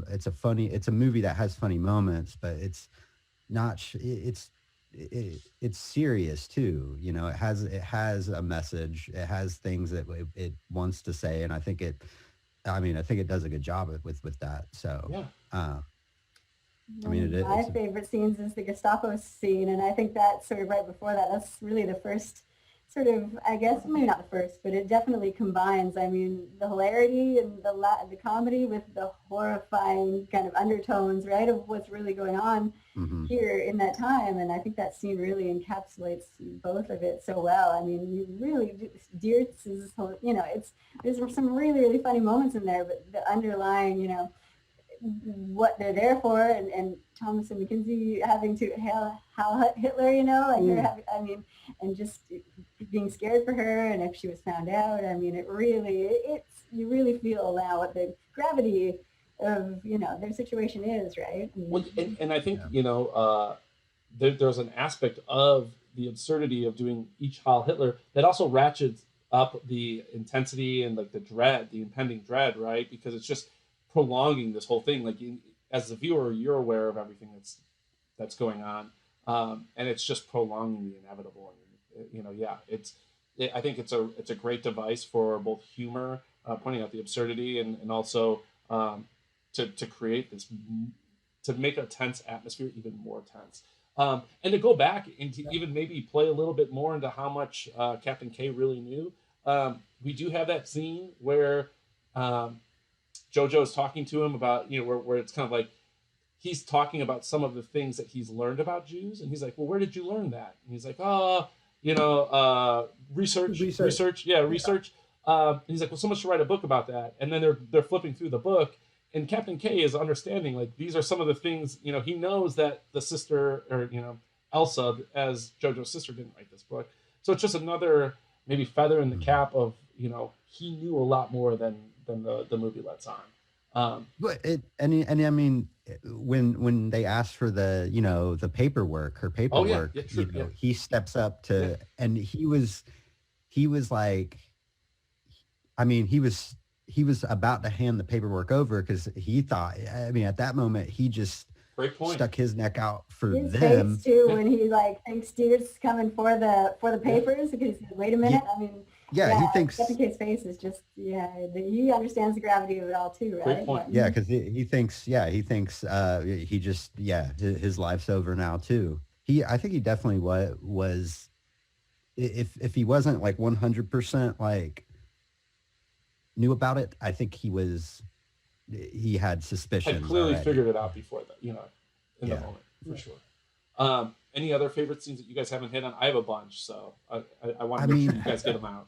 movie that has funny moments, but it's not. It's serious too. It has a message. It has things that it wants to say, and I think it does a good job with that. So yeah. My favorite scenes is the Gestapo scene, and I think that sort of right before that, that's really the first sort of, I guess, maybe not the first, but it definitely combines, the hilarity and the comedy with the horrifying kind of undertones, right, of what's really going on here in that time. And I think that scene really encapsulates both of it so well. You really, Diertz is, there's some really, really funny moments in there, but the underlying, what they're there for, and Thomas and Mackenzie having to Heil Hitler, and just being scared for her, and if she was found out, you really feel now what the gravity of their situation is, right? Well, and I think there's an aspect of the absurdity of doing each Heil Hitler that also ratchets up the intensity and the impending dread, right? Because it's just prolonging this whole thing. As the viewer, you're aware of everything that's going on, and it's just prolonging the inevitable. I think it's a great device for both humor, pointing out the absurdity, and also to create this, to make a tense atmosphere even more tense, and to go back and to even maybe play a little bit more into how much Captain K really knew. We do have that scene where Jojo is talking to him about, where it's kind of like he's talking about some of the things that he's learned about Jews, and he's like, well, where did you learn that? And he's like, research. Yeah, research. And he's like, well, someone should write a book about that. And then they're flipping through the book, and Captain K is understanding, these are some of the things, he knows that the sister, or, Elsa, as Jojo's sister, didn't write this book. So it's just another maybe feather in the cap of, he knew a lot more than the movie lets on. When they asked for the her paperwork, he steps up to, and he was like, he was about to hand the paperwork over, because he thought, at that moment, he just stuck his neck out for his them. Face too, when he thinks Diertz coming for the papers, because he's like, wait a minute, he thinks Captain K's face is just, he understands the gravity of it all too, right? Great point. Yeah, because he thinks his life's over now too. I think he definitely was, if he wasn't 100% knew about it, I think he had suspicion. Had clearly already. figured it out before that, in the moment, for sure. Any other favorite scenes that you guys haven't hit on? I have a bunch, so I want to make sure you guys get them out.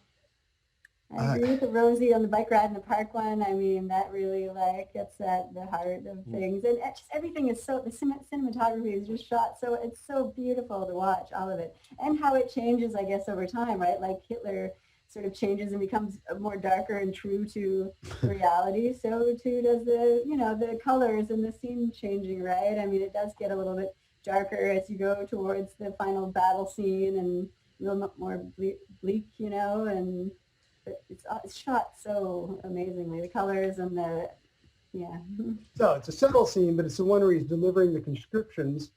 I agree with the Rosie on the bike ride in the park one. That really gets at the heart of things, and just everything is so, the cinematography is just shot so, it's so beautiful to watch, all of it, and how it changes, I guess, over time, right? Hitler sort of changes and becomes more darker and true to reality. So too does the colors and the scene changing, right? It does get a little bit darker as you go towards the final battle scene, and a little more bleak, and it's shot so amazingly, the colors and So it's a subtle scene, but it's the one where he's delivering the conscriptions,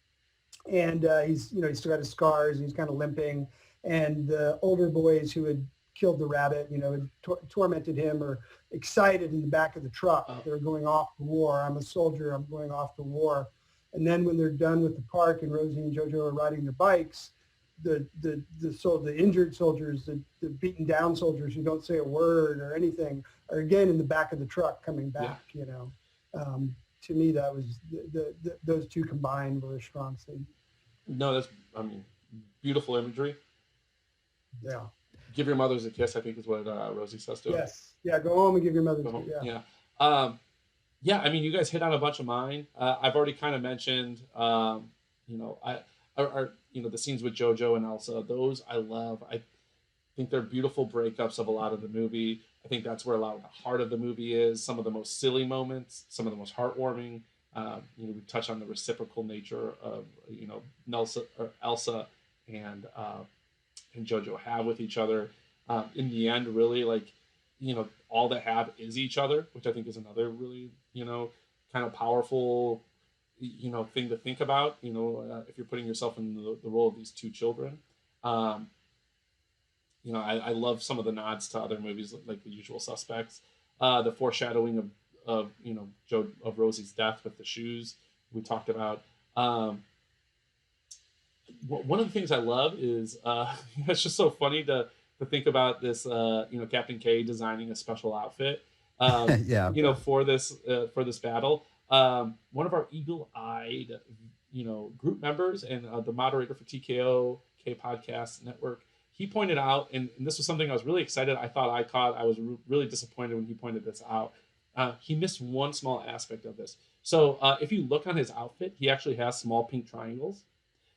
and he's still got his scars, and he's kind of limping, and the older boys who had killed the rabbit, had tormented him, or excited in the back of the truck. They're going off to war. I'm a soldier. I'm going off to war. And then when they're done with the park and Rosie and Jojo are riding their bikes, the injured soldiers, the beaten down soldiers who don't say a word or anything, are again in the back of the truck coming back. To me, that was those two combined were a strong scene. No, that's, I mean, beautiful imagery. Yeah. Give your mothers a kiss, I think is what Rosie says to her. Yes. Yeah. Go home and give your mother. Go home. Yeah. Yeah. Yeah, I mean, you guys hit on a bunch of mine. I've already kind of mentioned, you know, you know, the scenes with Jojo and Elsa. Those I love. I think they're beautiful breakups of a lot of the movie. I think that's where a lot of the heart of the movie is. Some of the most silly moments, some of the most heartwarming. You know, we touch on the reciprocal nature of, you know, Elsa and Jojo have with each other. In the end, really, like, you know, all they have is each other, which I think is another really, you know, kind of powerful, you know, thing to think about, you know, if you're putting yourself in the role of these two children. You know, I love some of the nods to other movies like The Usual Suspects, the foreshadowing of you know, of Rosie's death with the shoes we talked about. One of the things I love is it's just so funny to think about this, you know, Captain K designing a special outfit, Yeah. you know, for this battle. One of our eagle-eyed, you know, group members and the moderator for TKO Podcast Network, he pointed out, and this was something I was really excited. I thought I caught. I was really disappointed when he pointed this out. He missed one small aspect of this. So if you look on his outfit, he actually has small pink triangles,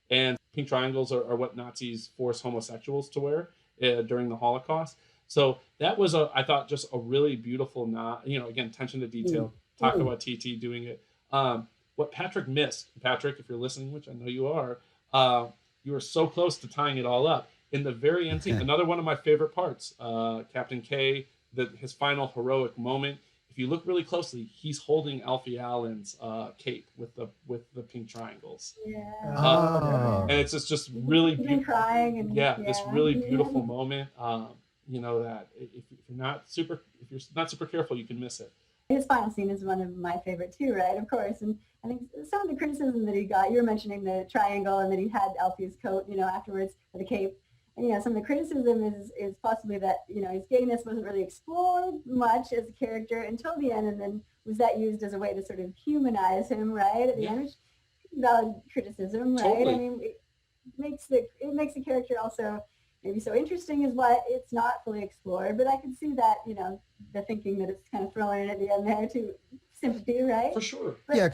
and pink triangles are what Nazis forced homosexuals to wear during the Holocaust. So that was I thought just a really beautiful nod. You know, again, attention to detail. Taika Waititi doing it. What Patrick missed, Patrick, if you're listening, which I know you are, you were so close to tying it all up. In the very end scene, another one of my favorite parts, Captain K, his final heroic moment. If you look really closely, he's holding Alfie Allen's cape with the pink triangles. Yeah. And it's just really beautiful. Crying and this really beautiful moment. You know, that if you're not super careful, you can miss it. His final scene is one of my favorite too, right? Of course. And I think some of the criticism that he got, you were mentioning the triangle and that he had Alfie's coat, you know, afterwards, or the cape. And, you know, some of the criticism is possibly that, you know, his gayness wasn't really explored much as a character until the end, and then was that used as a way to sort of humanize him, right? At the end, which is valid criticism, right? Totally. I mean, it makes the character also maybe so interesting is why it's not fully explored, but I can see that, you know, the thinking that it's kind of thrown in at the end there to sympathy, right? For sure. But Yeah,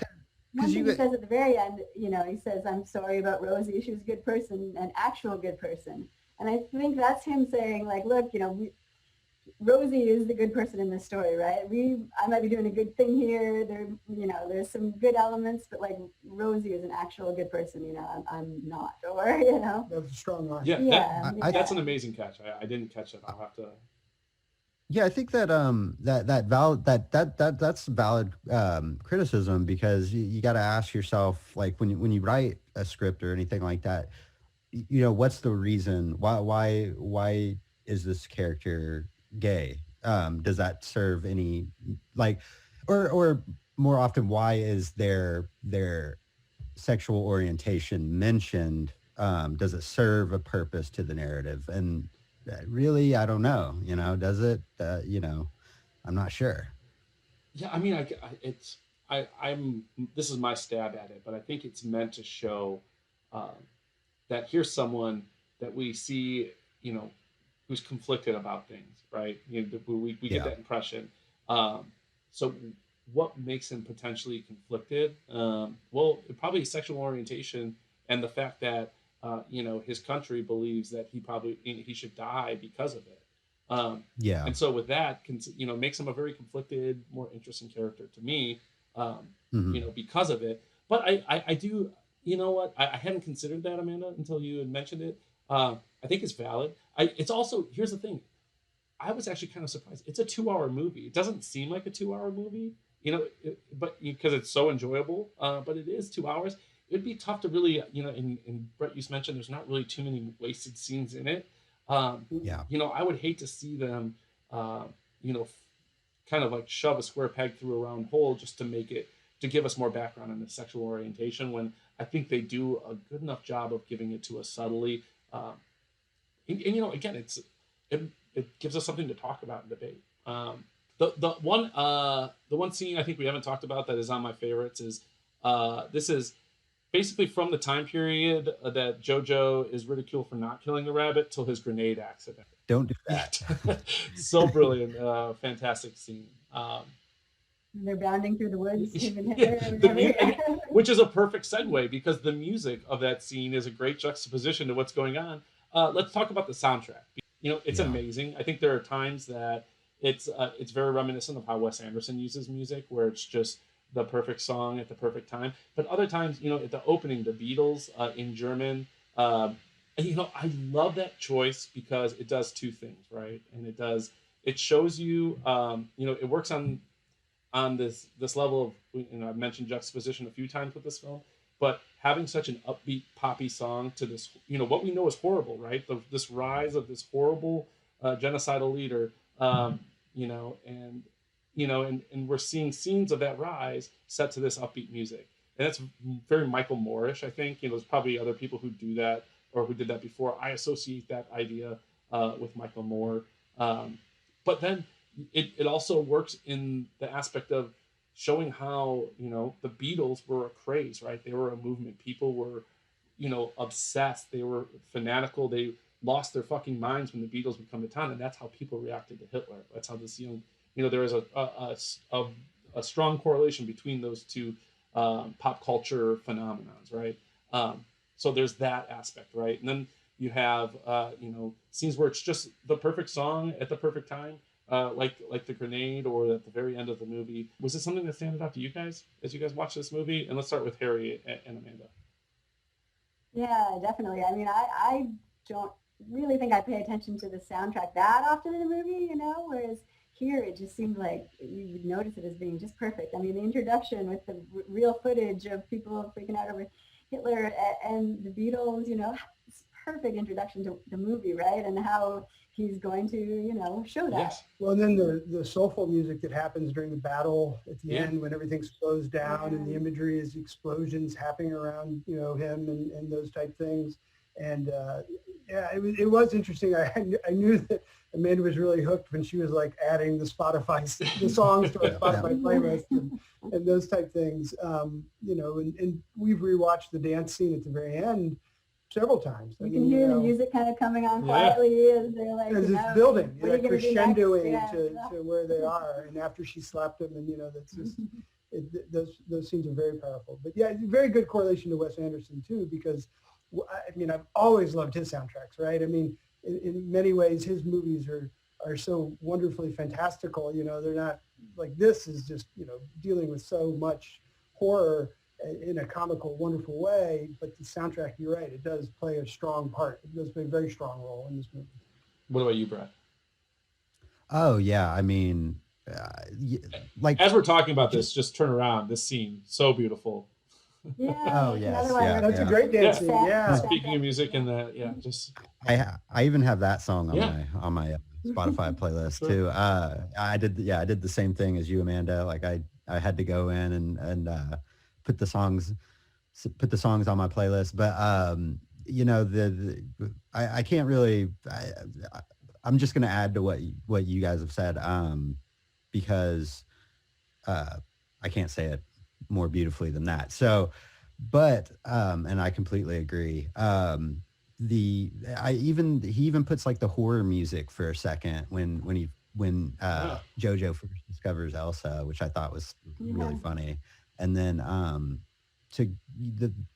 one thing he says at the very end, you know, he says, "I'm sorry about Rosie. She was a good person, an actual good person." And I think that's him saying, like, look, you know, Rosie is the good person in this story, right? I might be doing a good thing here. You know, there's some good elements, but like Rosie is an actual good person. You know, I'm not, or you know. That's a strong line. Yeah, that's an amazing catch. I didn't catch it. I'll have to. Yeah, I think that that's valid criticism, because you got to ask yourself, like, when you write a script or anything like that, you know, what's the reason? Why is this character gay? Does that serve any, like, or more often, why is their sexual orientation mentioned? Does it serve a purpose to the narrative? And really, I don't know. You know, does it? You know, I'm not sure. Yeah, I mean, I'm. This is my stab at it, but I think it's meant to show that here's someone that we see, you know, who's conflicted about things, right? You know, we get that impression. So what makes him potentially conflicted? Well, probably sexual orientation and the fact that, you know, his country believes that he should die because of it. And so with that, you know, makes him a very conflicted, more interesting character to me, you know, because of it. But I do, you know what? I hadn't considered that, Amanda, until you had mentioned it. I think it's valid. It's also, here's the thing. I was actually kind of surprised. It's a 2-hour movie. It doesn't seem like a 2-hour movie, you know, but because it's so enjoyable, but it is 2 hours. It'd be tough to really, you know, and Brett, you mentioned there's not really too many wasted scenes in it. You know, I would hate to see them, you know, kind of like shove a square peg through a round hole just to give us more background on the sexual orientation, when I think they do a good enough job of giving it to us subtly. And you know, again, it gives us something to talk about and debate. The one scene I think we haven't talked about that is on my favorites is this is basically from the time period that Jojo is ridiculed for not killing the rabbit till his grenade accident. Don't do that. So brilliant. Fantastic scene. They're bounding through the woods, him and Yeah, Hitler. which is a perfect segue because the music of that scene is a great juxtaposition to what's going on. Let's talk about the soundtrack. It's amazing. I think there are times that it's very reminiscent of how Wes Anderson uses music, where it's just the perfect song at the perfect time. But other times, at the opening, the Beatles in German. I love that choice because it does two things, right? And it shows you, it works on this level of, I've mentioned juxtaposition a few times with this film, but having such an upbeat poppy song to this, what we know is horrible, right? This rise of this horrible genocidal leader, and we're seeing scenes of that rise set to this upbeat music. And that's very Michael Moore-ish, I think. There's probably other people who do that or who did that before. I associate that idea with Michael Moore. But then it also works in the aspect of showing how, the Beatles were a craze, right? They were a movement. People were, obsessed. They were fanatical. They lost their fucking minds when the Beatles would come to town. And that's how people reacted to Hitler. That's how this there is a strong correlation between those two pop culture phenomenons, right? So there's that aspect, right? And then you have, scenes where it's just the perfect song at the perfect time, like the grenade or at the very end of the movie. Was it something that stands out to you guys as you guys watch this movie? And let's start with Harry and Amanda. Yeah, definitely. I mean, I don't really think I pay attention to the soundtrack that often in a movie, whereas here it just seemed like you would notice it as being just perfect. I mean, the introduction with the real footage of people freaking out over Hitler and the Beatles, it's perfect introduction to the movie, right? And how he's going to, show that. Yes. Well, and then the soulful music that happens during the battle at the end when everything slows down and the imagery is explosions happening around, him and those type things. And it was interesting. I knew that Amanda was really hooked when she was like adding the songs to our Spotify playlist and those type things. And we've rewatched the dance scene at the very end several times. You can hear the music kind of coming on quietly as they're like, as it's building, like crescendoing to where they are. And after she slapped him, and that's just those scenes are very powerful. But yeah, very good correlation to Wes Anderson too, because I've always loved his soundtracks, right? I mean, in many ways, his movies are so wonderfully fantastical. They're not like this is just, dealing with so much horror in a comical, wonderful way. But the soundtrack, you're right, it does play a strong part. It does play a very strong role in this movie. What about you, Brad? Oh, yeah. I mean, like as we're talking about this, just turn around. This scene, so beautiful. Yeah. Oh, yes. That's a great dance scene. Yeah. Speaking of music and just I even have that song on my Spotify playlist too. I did the same thing as you, Amanda. Like I had to go in and put the songs on my playlist. But I can't really. I'm just gonna add to what you guys have said because I can't say it more beautifully than that. So, but and I completely agree. He even puts like the horror music for a second when Jojo first discovers Elsa, which I thought was really funny. And then to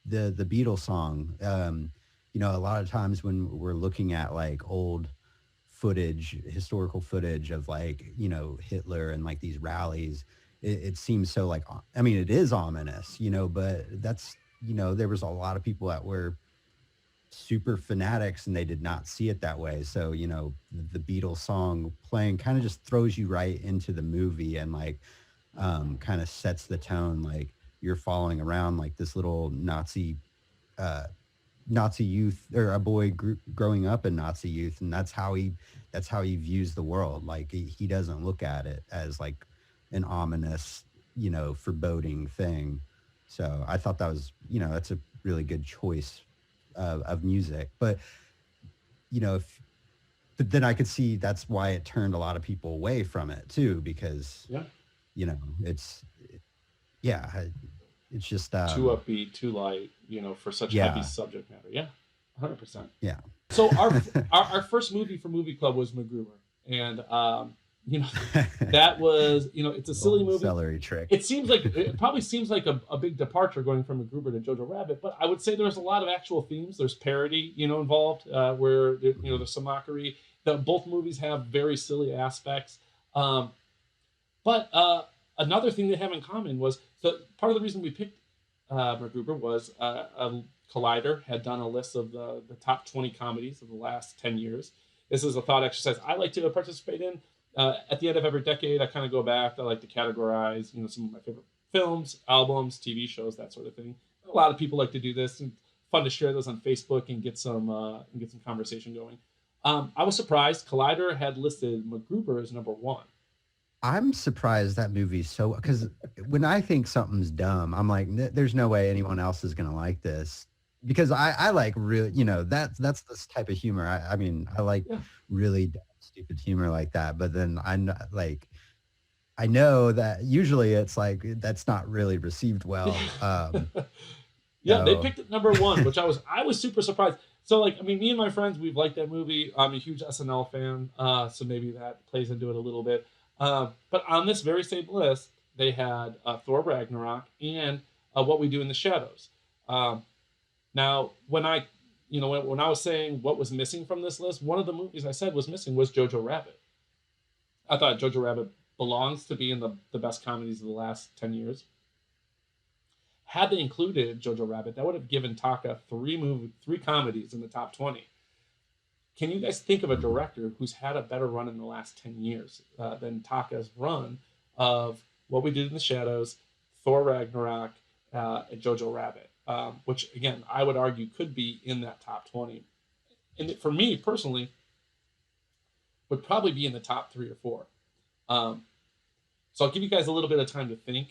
the Beatles song, a lot of times when we're looking at like old historical footage of like, Hitler and like these rallies, it seems so like, I mean, it is ominous, but that's, there was a lot of people that were super fanatics and they did not see it that way. So, the Beatles song playing kind of just throws you right into the movie and like kind of sets the tone. Like you're following around like this little Nazi youth or a boy growing up in Nazi youth. And that's how he views the world. Like he doesn't look at it as like an ominous, foreboding thing. So I thought that was, that's a really good choice of music. But, but then I could see that's why it turned a lot of people away from it too, because, it's just too upbeat, too light, for such heavy subject matter. Yeah, 100%. Yeah. So our first movie for Movie Club was MacGruber, and that was it's a silly movie. Celery trick. It probably seems like a big departure going from MacGruber to Jojo Rabbit, but I would say there's a lot of actual themes. There's parody, involved, where there's some mockery. Both movies have very silly aspects, but another thing they have in common was part of the reason we picked MacGruber was Collider had done a list of the top 20 comedies of the last 10 years. This is a thought exercise I like to participate in. At the end of every decade, I kind of go back. I like to categorize, some of my favorite films, albums, TV shows, that sort of thing. A lot of people like to do this, and fun to share those on Facebook and get some conversation going. I was surprised Collider had listed MacGruber as number 1. I'm surprised that movie's so, because when I think something's dumb, I'm like, there's no way anyone else is gonna like this, because I like really, that's this type of humor. I mean, I like really dumb, stupid humor like that. But then I know that usually it's like that's not really received well. They picked it number 1, which I was super surprised. So me and my friends, we've liked that movie. I'm a huge SNL fan, so maybe that plays into it a little bit. But on this very same list, they had Thor Ragnarok and What We Do in the Shadows. Now, when I was saying what was missing from this list, one of the movies I said was missing was Jojo Rabbit. I thought Jojo Rabbit belongs to be in the best comedies of the last 10 years. Had they included Jojo Rabbit, that would have given Taika 3 comedies in the top 20. Can you guys think of a director who's had a better run in the last 10 years than Taika's run of What We Did in the Shadows, Thor Ragnarok, and Jojo Rabbit, which, again, I would argue could be in that top 20. And for me, personally, would probably be in the top 3 or 4. So I'll give you guys a little bit of time to think.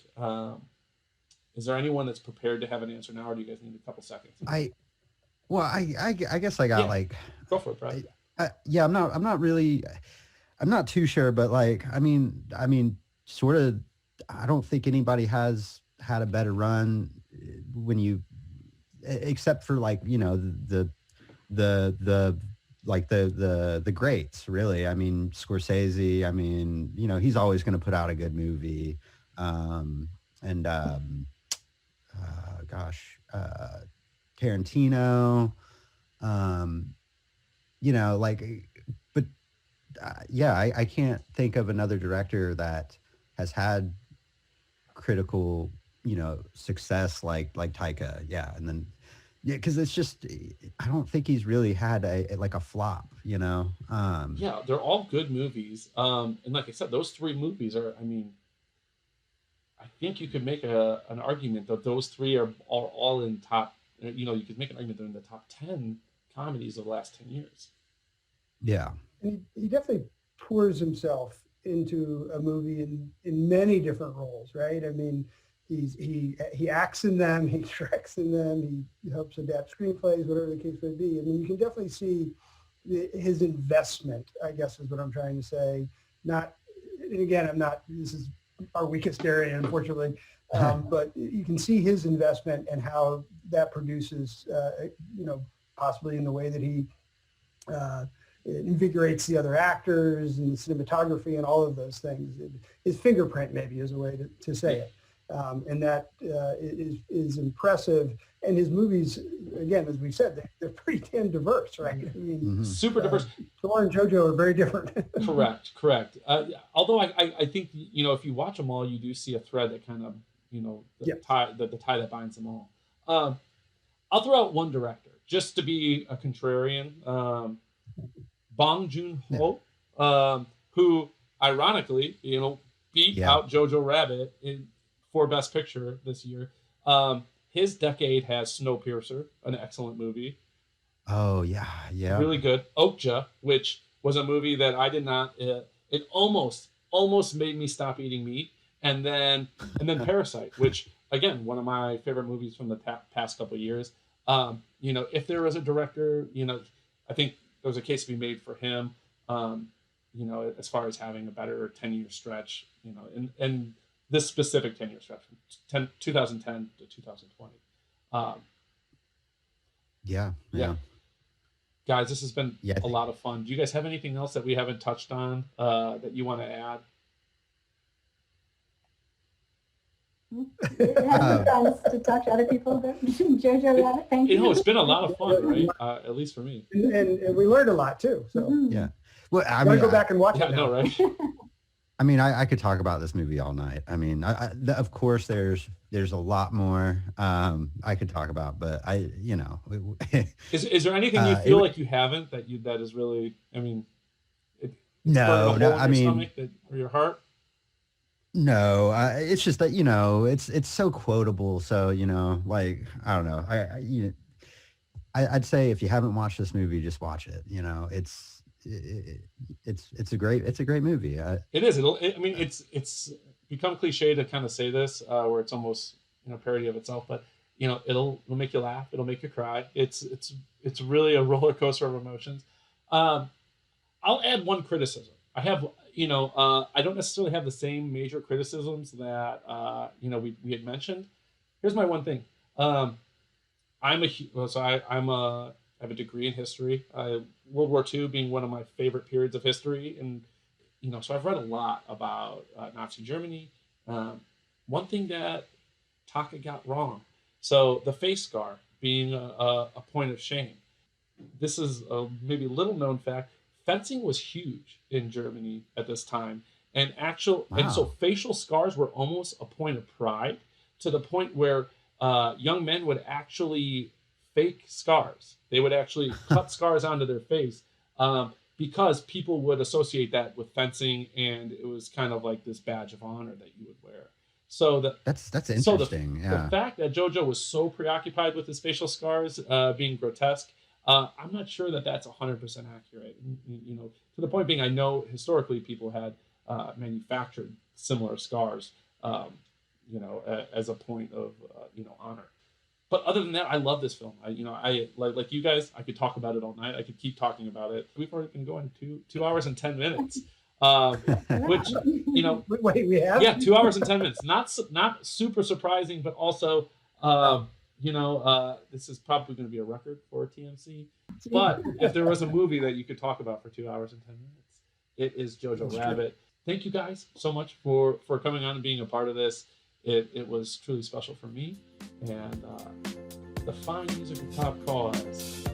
Is there anyone that's prepared to have an answer now, or do you guys need a couple seconds? I guess I got Go for it, Brad. I'm not too sure, but I mean, sort of, I don't think anybody has had a better run except for the greats, really. I mean, Scorsese, I mean, he's always going to put out a good movie. Tarantino, I can't think of another director that has had critical, success like Taika. Yeah. And then, because it's just, I don't think he's really had a flop, They're all good movies. And like I said, those 3 movies are, I think you could make an argument that those 3 are all in top. You could make an argument they're in the top 10 comedies of the last 10 years. Yeah, and he definitely pours himself into a movie in many different roles, right? I mean, he acts in them, he directs in them, he helps adapt screenplays, whatever the case may be. I mean, you can definitely see his investment, I guess is what I'm trying to say. And again, this is our weakest area, unfortunately. But you can see his investment and how that produces, possibly in the way that he invigorates the other actors and the cinematography and all of those things. His fingerprint, maybe, is a way to say it. And that is impressive. And his movies, again, as we said, they're pretty damn diverse, right? I mean, super diverse. Thor and Jojo are very different. Correct. Although I think, if you watch them all, you do see a thread that kind of, the tie that binds them all. I'll throw out one director just to be a contrarian. Bong Joon-ho, who ironically, beat out Jojo Rabbit for Best Picture this year. His decade has Snowpiercer, an excellent movie. Oh yeah, really good. Okja, which was a movie that I did not. It almost made me stop eating meat, and then Parasite, which again one of my favorite movies from the past couple of years. If there was a director, I think there was a case to be made for him. As far as having a better 10-year stretch, and this specific 10-year stretch from 2010 to 2020. Yeah. Guys, this has been Yeah. a lot of fun. Do you guys have anything else that we haven't touched on that you want to add? It has been fun to talk to other people about Jojo Rabbit. Thank you. It's been a lot of fun, right? At least for me. And we learned a lot too. So Yeah. Well, I I gotta mean, go back and watch Yeah, it now. no, right? I mean, I could talk about this movie all night. I mean, of course, there's a lot more I could talk about, but Is there anything you feel like you haven't that is really? I mean, no. I mean, stomach or your heart. No, it's just that it's so quotable. So like I don't know. I'd say if you haven't watched this movie, just watch it. It's a great movie. It is. It's become cliche to kind of say this, where it's almost parody of itself. But it'll make you laugh. It'll make you cry. It's really a roller coaster of emotions. I'll add one criticism. I have. I don't necessarily have the same major criticisms that we had mentioned. Here's my one thing. I have a degree in history. World War II being one of my favorite periods of history, and so I've read a lot about Nazi Germany. One thing that Taika got wrong, so the face scar being a point of shame. This is a maybe little known fact. Fencing was huge in Germany at this time, and so facial scars were almost a point of pride, to the point where young men would actually fake scars. They would actually cut scars onto their face because people would associate that with fencing, and it was kind of like this badge of honor that you would wear. So that's interesting. The fact that Jojo was so preoccupied with his facial scars being grotesque, I'm not sure that that's 100% accurate. To the point being, I know historically people had manufactured similar scars, as a point of honor. But other than that, I love this film. I like you guys. I could talk about it all night. I could keep talking about it. We've already been going 2 hours and 10 minutes, which Wait, we have? Yeah, 2 hours and 10 minutes. Not super surprising, but also this is probably going to be a record for TMC. But if there was a movie that you could talk about for 2 hours and 10 minutes, it is Jojo Rabbit. Thank you guys so much for coming on and being a part of this. It was truly special for me. And the fine music of top cause,